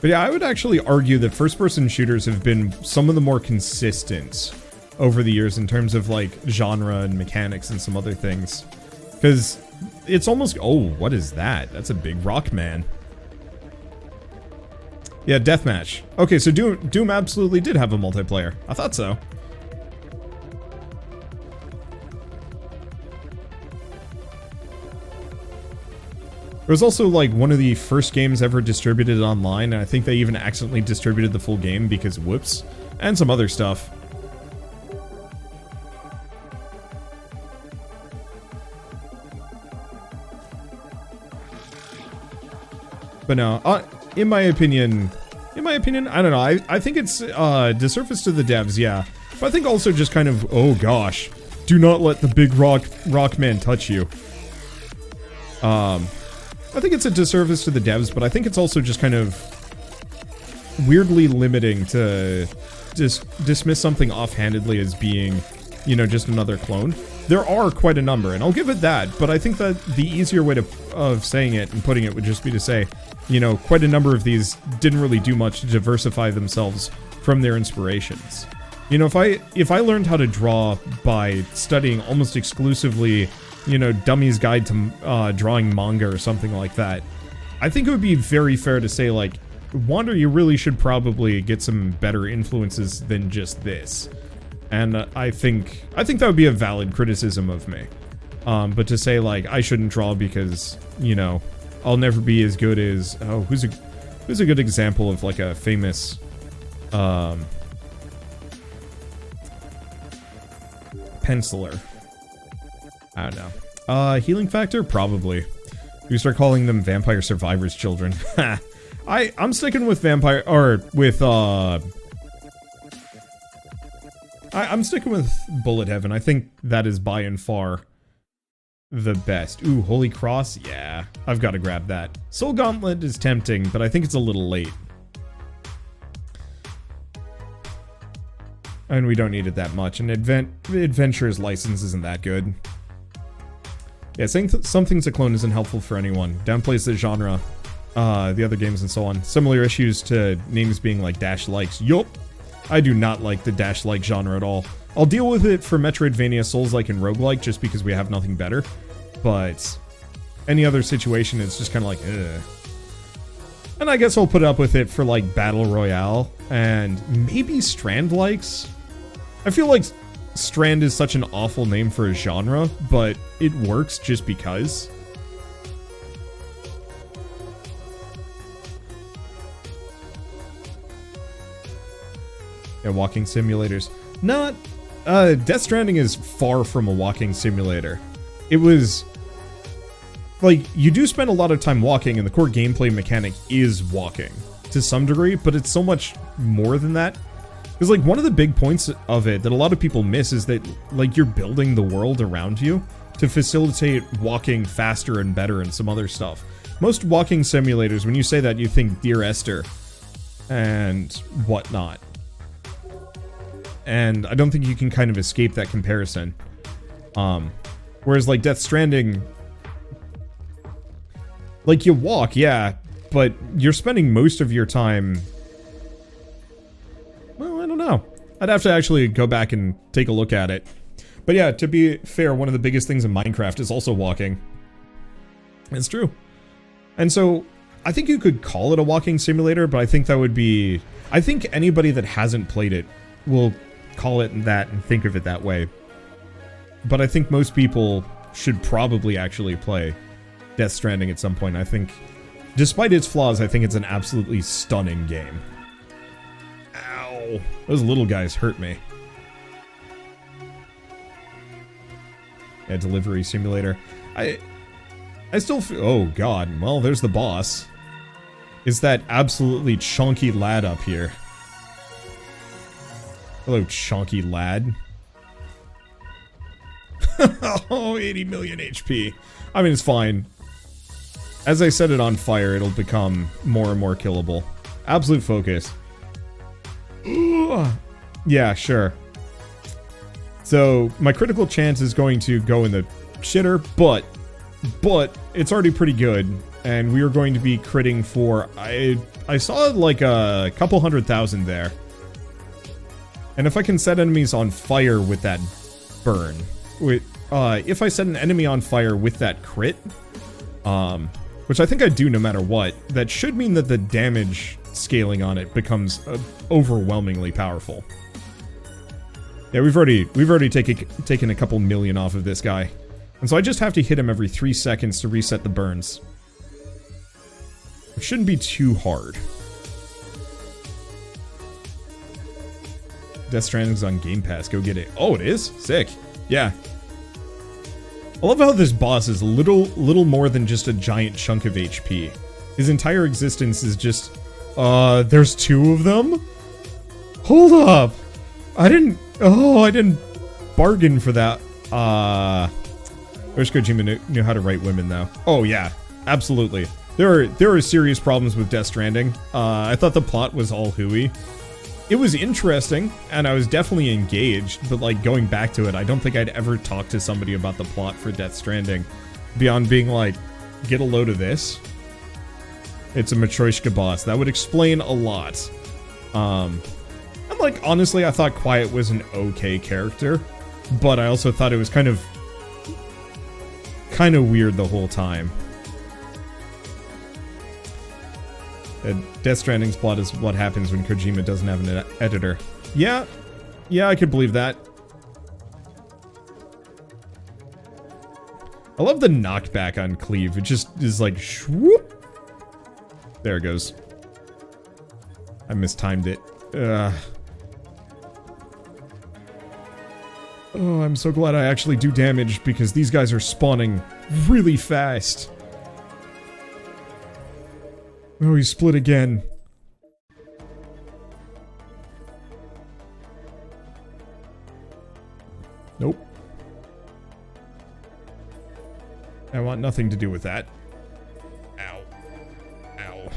But yeah, I would actually argue that first-person shooters have been some of the more consistent over the years in terms of, like, genre and mechanics and some other things. Because it's almost... Oh, what is that? That's a big rock man. Yeah, deathmatch. Okay, so Doom absolutely did have a multiplayer. I thought so. It was also like one of the first games ever distributed online, and I think they even accidentally distributed the full game because whoops, and some other stuff. But no, in my opinion, I don't know, I think it's disservice to the devs, yeah. But I think also just kind of, oh gosh, do not let the big rock man touch you. I think it's a disservice to the devs, but I think it's also just kind of weirdly limiting to just dismiss something offhandedly as being, you know, just another clone. There are quite a number, and I'll give it that, but I think that the easier way of saying it and putting it would just be to say, you know, quite a number of these didn't really do much to diversify themselves from their inspirations. You know, if I learned how to draw by studying almost exclusively, you know, Dummy's Guide to Drawing Manga or something like that, I think it would be very fair to say, like, Wander, you really should probably get some better influences than just this. And I think that would be a valid criticism of me. But to say, like, I shouldn't draw because, you know, I'll never be as good as... Oh, who's a good example of, like, a famous... penciler? I don't know. Healing factor? Probably. We start calling them Vampire Survivors children. I'm sticking with vampire... Or, with, I'm sticking with Bullet Heaven. I think that is by and far the best. Ooh, Holy Cross? Yeah, I've got to grab that. Soul Gauntlet is tempting, but I think it's a little late. And we don't need it that much. And Adventurer's License isn't that good. Yeah, saying something's a clone isn't helpful for anyone. Downplays the genre, the other games and so on. Similar issues to names being like Dash Likes. Yup. I do not like the Dash-like genre at all. I'll deal with it for Metroidvania, Souls-like, and roguelike just because we have nothing better. But any other situation, it's just kind of like, ugh. And I guess I'll put up with it for, like, Battle Royale and maybe Strand-likes. I feel like Strand is such an awful name for a genre, but it works just because. Yeah, walking simulators. Not... Death Stranding is far from a walking simulator. It was... Like, you do spend a lot of time walking, and the core gameplay mechanic is walking, to some degree, but it's so much more than that. Because, like, one of the big points of it that a lot of people miss is that, like, you're building the world around you to facilitate walking faster and better and some other stuff. Most walking simulators, when you say that, you think Dear Esther and whatnot. And I don't think you can kind of escape that comparison. Whereas like Death Stranding, like you walk, yeah, but you're spending most of your time, well, I don't know. I'd have to actually go back and take a look at it. But yeah, to be fair, one of the biggest things in Minecraft is also walking. It's true. And so, I think you could call it a walking simulator, but I think that would be... I think anybody that hasn't played it will call it that and think of it that way. But I think most people should probably actually play Death Stranding at some point. I think, despite its flaws, I think it's an absolutely stunning game. Ow. Those little guys hurt me. Yeah, delivery simulator. I still feel... Oh, God. Well, there's the boss. Is that absolutely chonky lad up here. Hello, chonky lad. Oh, 80 million HP. I mean, it's fine. As I set it on fire, it'll become more and more killable. Absolute focus. Yeah, sure. So, my critical chance is going to go in the shitter, but it's already pretty good, and we are going to be critting for... I saw like a couple 100,000 there. And if I can set enemies on fire with that burn... if I set an enemy on fire with that crit, which I think I do no matter what, that should mean that the damage scaling on it becomes overwhelmingly powerful. Yeah, we've already taken a couple million off of this guy. And so I just have to hit him every 3 seconds to reset the burns. It shouldn't be too hard. Death Stranding's on Game Pass, go get it. Oh, it is? Sick. Yeah. I love how this boss is little more than just a giant chunk of HP. His entire existence is just, there's 2 of them? Hold up! I didn't bargain for that. I wish Kojima knew how to write women, though. Oh, yeah. Absolutely. There are serious problems with Death Stranding. I thought the plot was all hooey. It was interesting, and I was definitely engaged, but, like, going back to it, I don't think I'd ever talk to somebody about the plot for Death Stranding beyond being like, get a load of this. It's a Matryoshka boss. That would explain a lot. And, like, honestly, I thought Quiet was an okay character, but I also thought it was kind of weird the whole time. Death Stranding's plot is what happens when Kojima doesn't have an editor. Yeah, I could believe that. I love the knockback on Cleave. It just is like, whoop. There it goes. I mistimed it. Oh, I'm so glad I actually do damage because these guys are spawning really fast. Oh, he split again. Nope. I want nothing to do with that. Ow. Ow.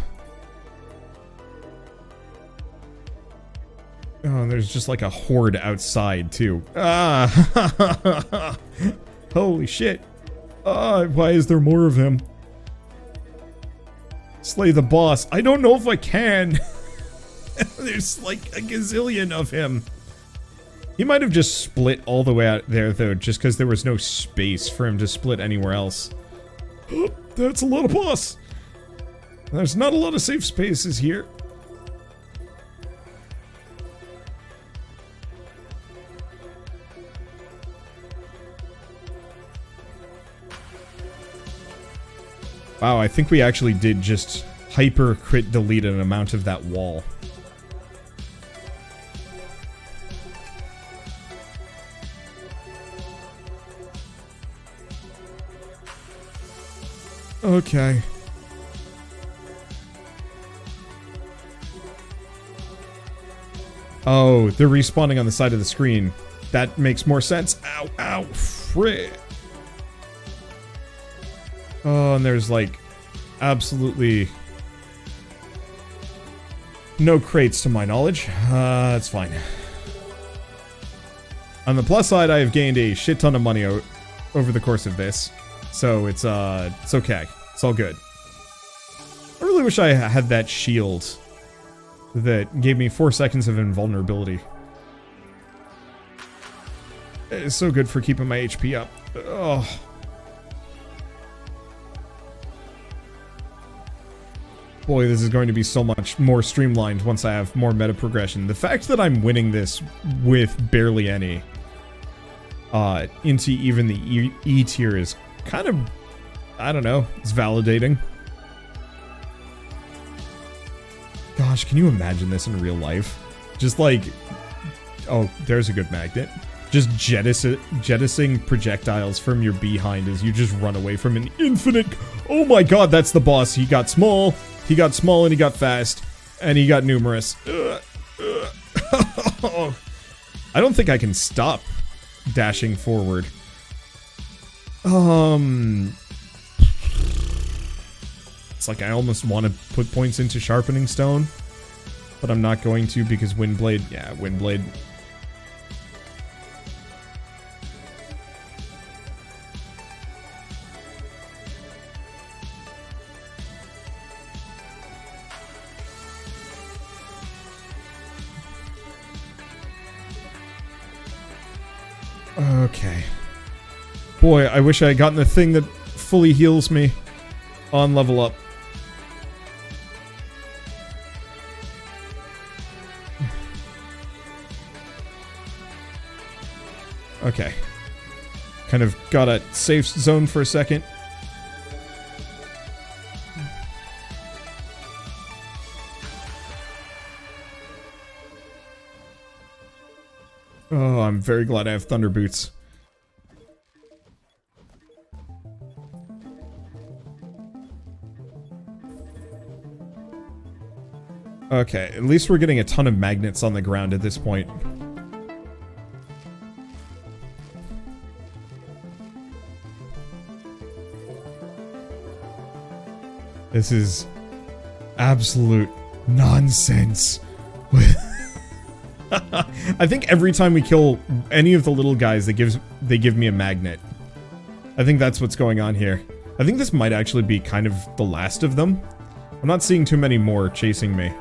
Oh, and there's just like a horde outside, too. Ah! Holy shit. Why is there more of him? Slay the boss. I don't know if I can. There's like a gazillion of him. He might have just split all the way out there, though, just because there was no space for him to split anywhere else. That's a lot of boss. There's not a lot of safe spaces here. Wow, I think we actually did just hyper crit delete an amount of that wall. Okay. Oh, they're respawning on the side of the screen. That makes more sense. Ow, ow, frick. Oh, and there's like absolutely no crates to my knowledge. That's fine. On the plus side, I have gained a shit ton of money over the course of this. So it's okay. It's all good. I really wish I had that shield that gave me 4 seconds of invulnerability. It's so good for keeping my HP up. Oh. Boy, this is going to be so much more streamlined once I have more meta progression. The fact that I'm winning this with barely any into even the E tier is kind of, I don't know, it's validating. Gosh, can you imagine this in real life? Just like, oh, there's a good magnet. Just jettisoning projectiles from your behind as you just run away from an infinite... Oh my god, that's the boss. He got small and he got fast, and he got numerous. I don't think I can stop dashing forward. It's like I almost want to put points into sharpening stone, but I'm not going to because Windblade. Yeah, Windblade. Okay. Boy, I wish I had gotten the thing that fully heals me on level up. Okay. Kind of got a safe zone for a second. Oh, I'm very glad I have Thunder Boots. Okay, at least we're getting a ton of magnets on the ground at this point. This is absolute nonsense. I think every time we kill any of the little guys, they give me a magnet. I think that's what's going on here. I think this might actually be kind of the last of them. I'm not seeing too many more chasing me.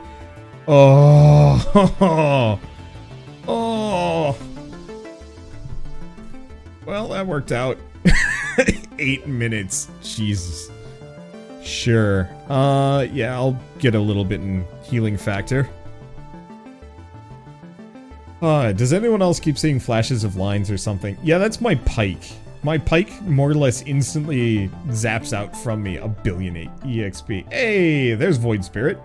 Oh, oh. Well, that worked out. 8 minutes. Jesus. Sure. Yeah, I'll get a little bit in healing factor. Does anyone else keep seeing flashes of lines or something? Yeah, that's my pike. My pike more or less instantly zaps out from me a billion EXP. Hey, there's Void Spirit.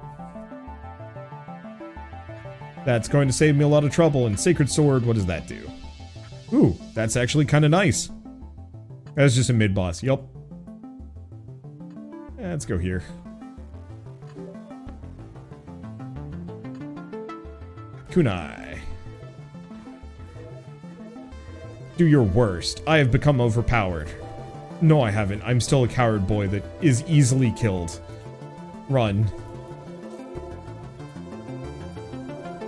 That's going to save me a lot of trouble. And Sacred Sword, what does that do? Ooh, that's actually kind of nice. That's just a mid-boss. Yup. Let's go here. Kunai. Do your worst. I have become overpowered. No, I haven't. I'm still a coward boy that is easily killed. Run.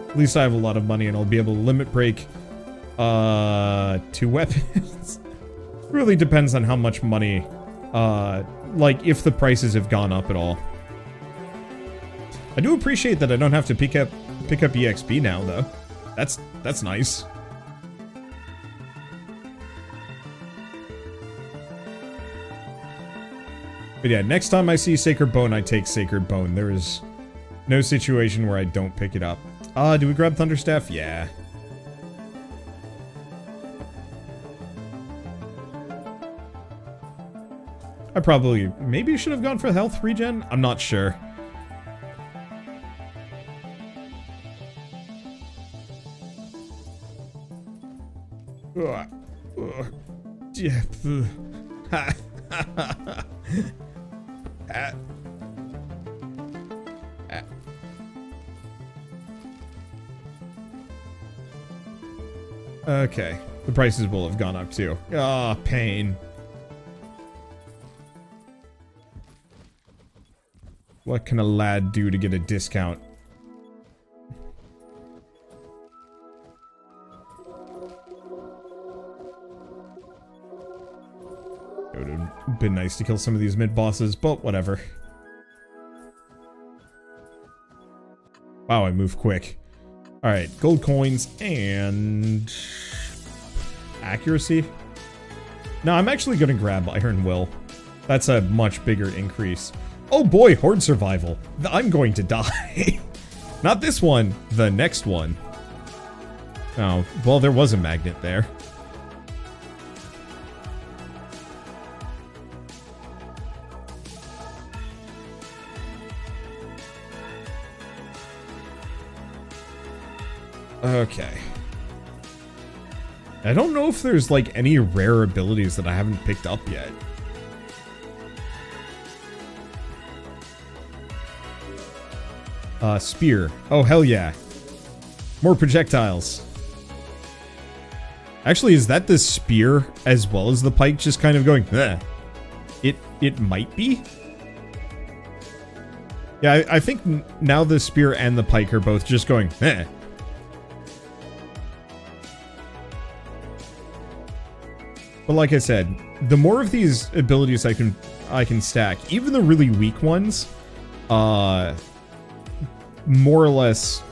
At least I have a lot of money and I'll be able to limit break 2 weapons. Really depends on how much money, like if the prices have gone up at all. I do appreciate that I don't have to pick up EXP now though. That's nice. But yeah, next time I see Sacred Bone, I take Sacred Bone. There is no situation where I don't pick it up. Do we grab Thunderstaff? Yeah. I probably, maybe should have gone for health regen? I'm not sure. Yeah. Okay, the prices will have gone up too. Ah, pain. What can a lad do to get a discount? It would have been nice to kill some of these mid-bosses, but whatever. Wow, I move quick. Alright, gold coins and... accuracy? No, I'm actually gonna grab Iron Will. That's a much bigger increase. Oh boy, horde survival. I'm going to die. Not this one, the next one. Oh, well, there was a magnet there. Okay. I don't know if there's, like, any rare abilities that I haven't picked up yet. Spear. Oh, hell yeah. More projectiles. Actually, is that the spear as well as the pike just kind of going, eh? It might be? Yeah, I think now the spear and the pike are both just going, eh. But like I said, the more of these abilities I can stack, even the really weak ones, more or less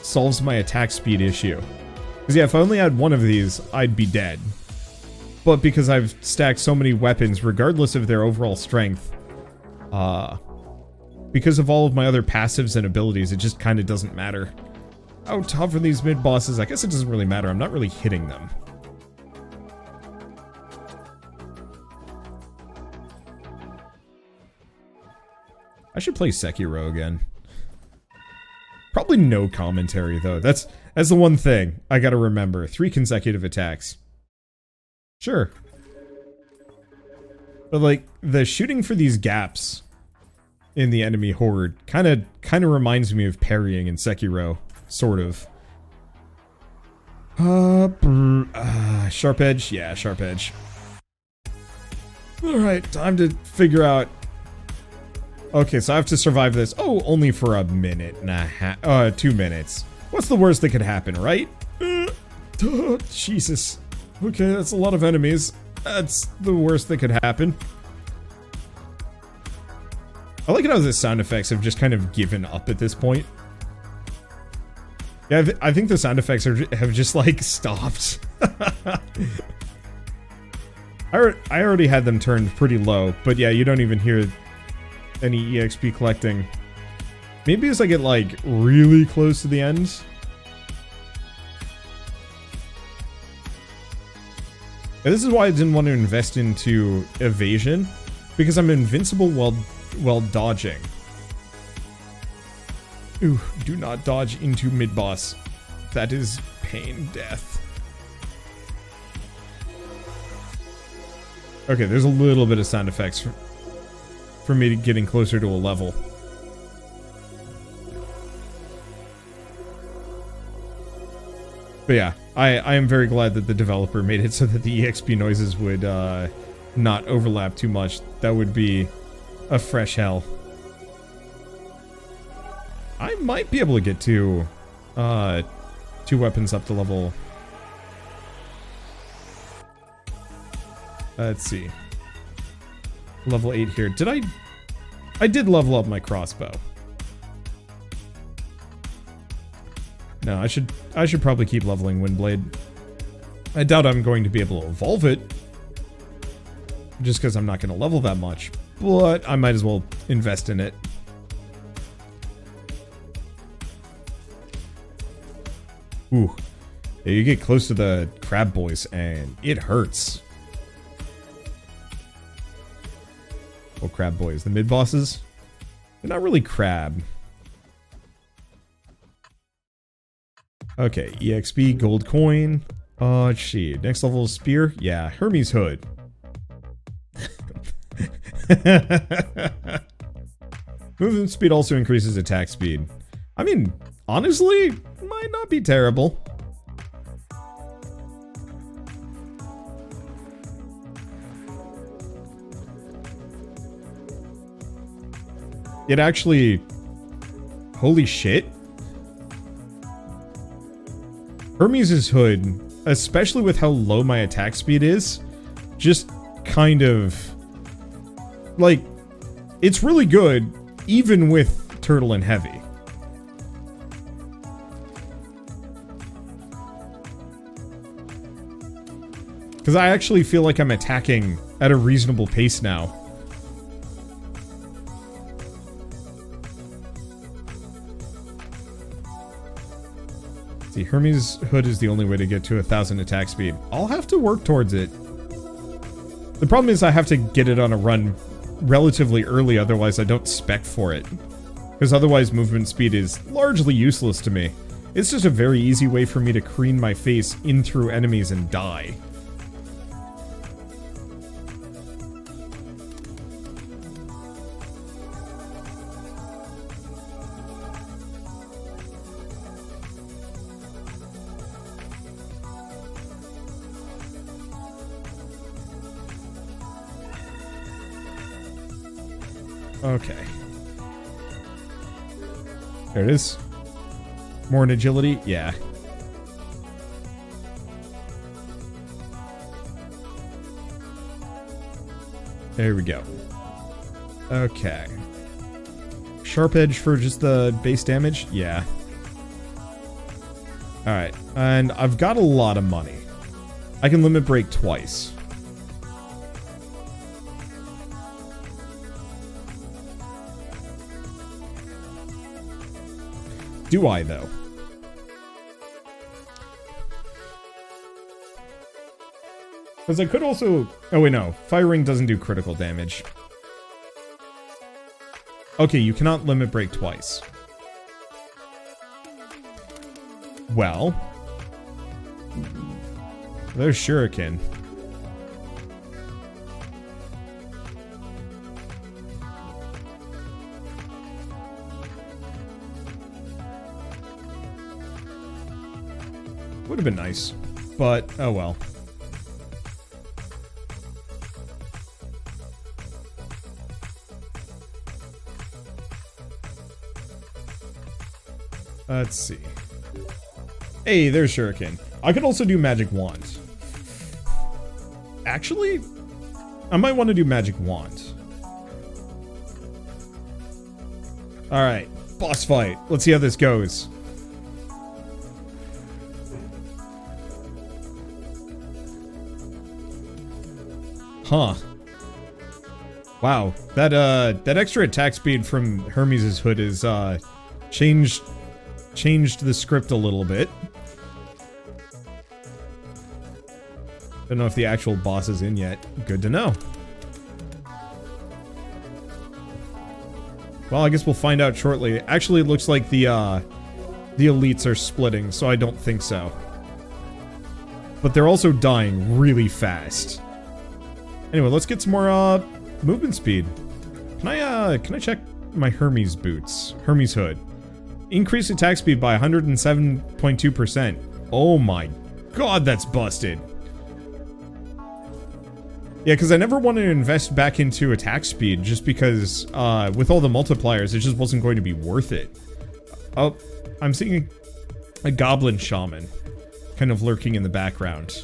solves my attack speed issue. Because yeah, if I only had one of these, I'd be dead. But because I've stacked so many weapons, regardless of their overall strength, because of all of my other passives and abilities, it just kind of doesn't matter. How tough are these mid-bosses? I guess it doesn't really matter. I'm not really hitting them. I should play Sekiro again. Probably no commentary, though. That's the one thing I gotta remember. 3 consecutive attacks. Sure. But, like, the shooting for these gaps in the enemy horde kind of reminds me of parrying in Sekiro. Sort of. Sharp edge? Yeah, sharp edge. Alright, time to figure out... Okay, so I have to survive this. Oh, only for a minute and a half. 2 minutes. What's the worst that could happen, right? Jesus. Okay, that's a lot of enemies. That's the worst that could happen. I like how the sound effects have just kind of given up at this point. Yeah, I think the sound effects have just, like, stopped. I already had them turned pretty low, but yeah, you don't even hear any EXP collecting. Maybe as I get, like, really close to the end. And this is why I didn't want to invest into evasion, because I'm invincible while dodging. Ooh, do not dodge into mid-boss. That is pain death. Okay, there's a little bit of sound effects for me getting closer to a level. But yeah, I am very glad that the developer made it so that the EXP noises would not overlap too much. That would be a fresh hell. I might be able to get 2 weapons up to level... let's see. Level 8 here. I did level up my crossbow. No, I should probably keep leveling Windblade. I doubt I'm going to be able to evolve it. Just because I'm not going to level that much. But I might as well invest in it. Ooh. Yeah, you get close to the crab boys and it hurts. Oh, crab boys. The mid-bosses? They're not really crab. Okay, EXP, gold coin. Let's see. Next level is spear. Yeah, Hermes hood. Movement speed also increases attack speed. I mean, honestly, might not be terrible. It actually... Holy shit. Hermes' hood, especially with how low my attack speed is, just kind of... Like, it's really good, even with Turtle and Heavy. Because I actually feel like I'm attacking at a reasonable pace now. See, Hermes' hood is the only way to get to 1,000 attack speed. I'll have to work towards it. The problem is I have to get it on a run relatively early, otherwise I don't spec for it. Because otherwise movement speed is largely useless to me. It's just a very easy way for me to careen my face in through enemies and die. Okay. There it is. More in agility? Yeah. There we go. Okay. Sharp edge for just the base damage? Yeah. Alright. And I've got a lot of money. I can limit break twice. Do I, though? Because I could also... Oh, wait, no. Fire Ring doesn't do critical damage. Okay, you cannot limit break twice. Well... There's Shuriken. Would have been nice, but oh well. Let's see. Hey, there's Shuriken. I could also do Magic Wand. Actually, I might want to do Magic Wand. Alright, boss fight. Let's see how this goes. Huh. Wow, that extra attack speed from Hermes' hood is changed the script a little bit. Don't know if the actual boss is in yet. Good to know. Well, I guess we'll find out shortly. Actually, it looks like the elites are splitting, so I don't think so. But they're also dying really fast. Anyway, let's get some more movement speed. Can I check my Hermes boots? Hermes hood. Increase attack speed by 107.2%. Oh my god, that's busted. Yeah, because I never wanted to invest back into attack speed just because with all the multipliers, it just wasn't going to be worth it. Oh, I'm seeing a goblin shaman kind of lurking in the background.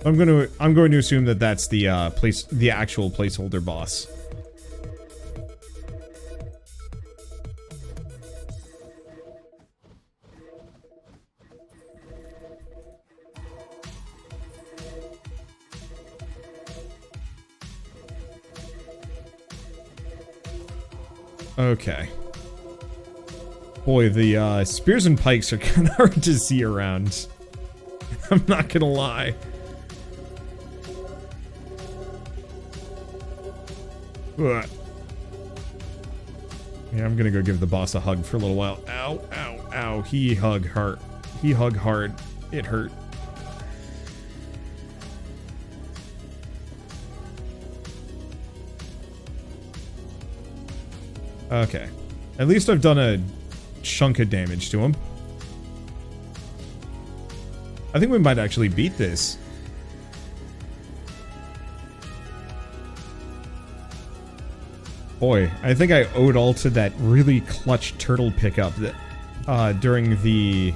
I'm going to assume that that's the actual placeholder boss. Okay. Boy, the spears and pikes are kind of hard to see around. I'm not gonna lie. Ugh. Yeah, I'm gonna go give the boss a hug for a little while. Ow, ow, ow. He hug hard. He hug hard. It hurt. Okay. At least I've done a chunk of damage to him. I think we might actually beat this. Boy, I think I owed all to that really clutch turtle pickup that during the...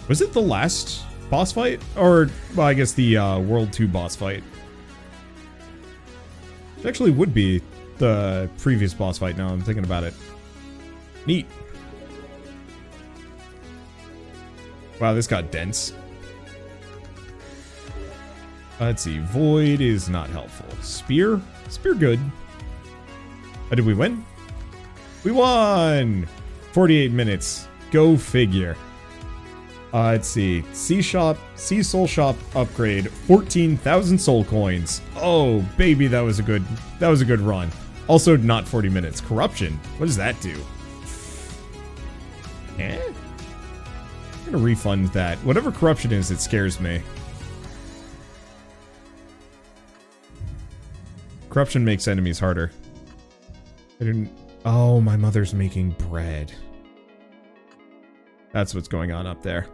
Was it the last boss fight? Or, well, I guess the World 2 boss fight. It actually would be the previous boss fight now I'm thinking about it. Neat. Wow, this got dense. Let's see. Void is not helpful. Spear? Spear good. Oh, did we win? We won! 48 minutes. Go figure. Let's see. Sea Soul Shop upgrade. 14,000 soul coins. Oh, baby, that was a good run. Also, not 40 minutes. Corruption. What does that do? Eh? I'm gonna refund that. Whatever corruption is, it scares me. Corruption makes enemies harder. I didn't... Oh, my mother's making bread. That's what's going on up there.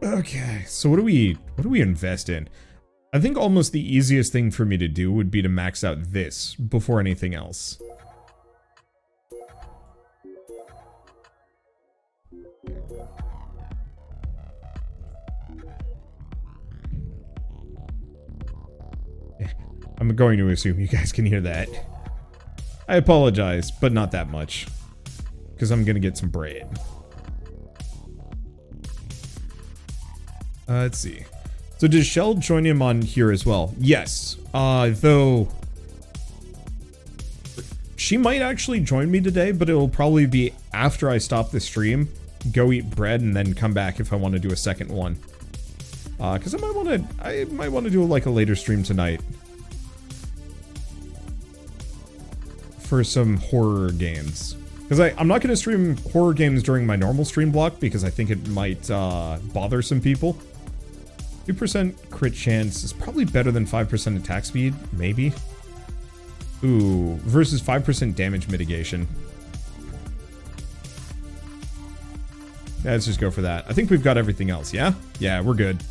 Okay, so what do we invest in? I think almost the easiest thing for me to do would be to max out this before anything else. I'm going to assume you guys can hear that. I apologize, but not that much. Because I'm going to get some bread. Let's see. So does Shell join him on here as well? Yes. Though... She might actually join me today, but it'll probably be after I stop the stream, go eat bread, and then come back if I want to do a second one. Because I might want to do like a later stream tonight. For some horror games. Because I'm not going to stream horror games during my normal stream block because I think it might bother some people. 2% crit chance is probably better than 5% attack speed, maybe. Ooh, versus 5% damage mitigation. Yeah, let's just go for that. I think we've got everything else, yeah? Yeah, we're good.